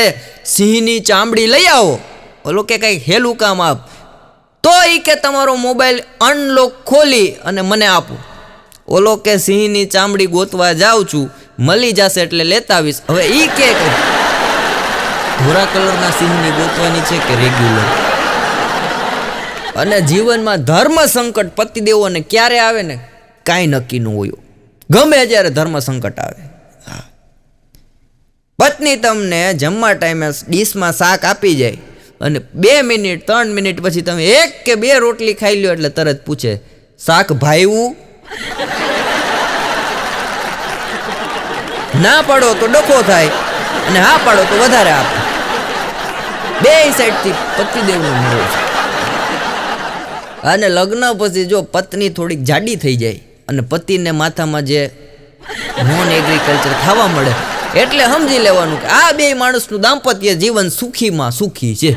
સિંહની ચામડી લઈ આવો. ઓલો કે કંઈક હેલું કામ આપ, તો એ કે તમારો મોબાઈલ અનલોક ખોલી અને મને આપો. ઓલો કે સિંહની ચામડી ગોતવા જાઉં છું, મળી જશે એટલે લેતા આવીશ. હવે એ કે ધોરા કલરના સિંહની ગોતવાની છે કે રેગ્યુલર? અને જીવનમાં ધર્મ સંકટ પતિદેવોને ક્યારે આવે ને કાંઈ નક્કી ન હોય. ગમે ત્યારે ધર્મ સંકટ આવે. પત્ની તમને જમવા ટાઈમે ડીશમાં શાક આપી જાય અને 2 મિનિટ 3 મિનિટ પછી તમે 1 કે 2 રોટલી ખાઈ લ્યો એટલે તરત પૂછે શાક ભાવ્યું? ના પાડો તો ડખો થાય અને હા પાડો તો વધારે આપે. 2 સાઈડથી પતિદેવનો મેળો છે. અને લગ્ન પછી જો પત્ની થોડીક જાડી થઈ જાય અને પતિને માથામાં જે નોન એગ્રીકલ્ચર ખાવા મળે એટલે સમજી લેવાનું કે આ 2 માણસનું દાંપત્ય જીવન સુખીમાં સુખી છે.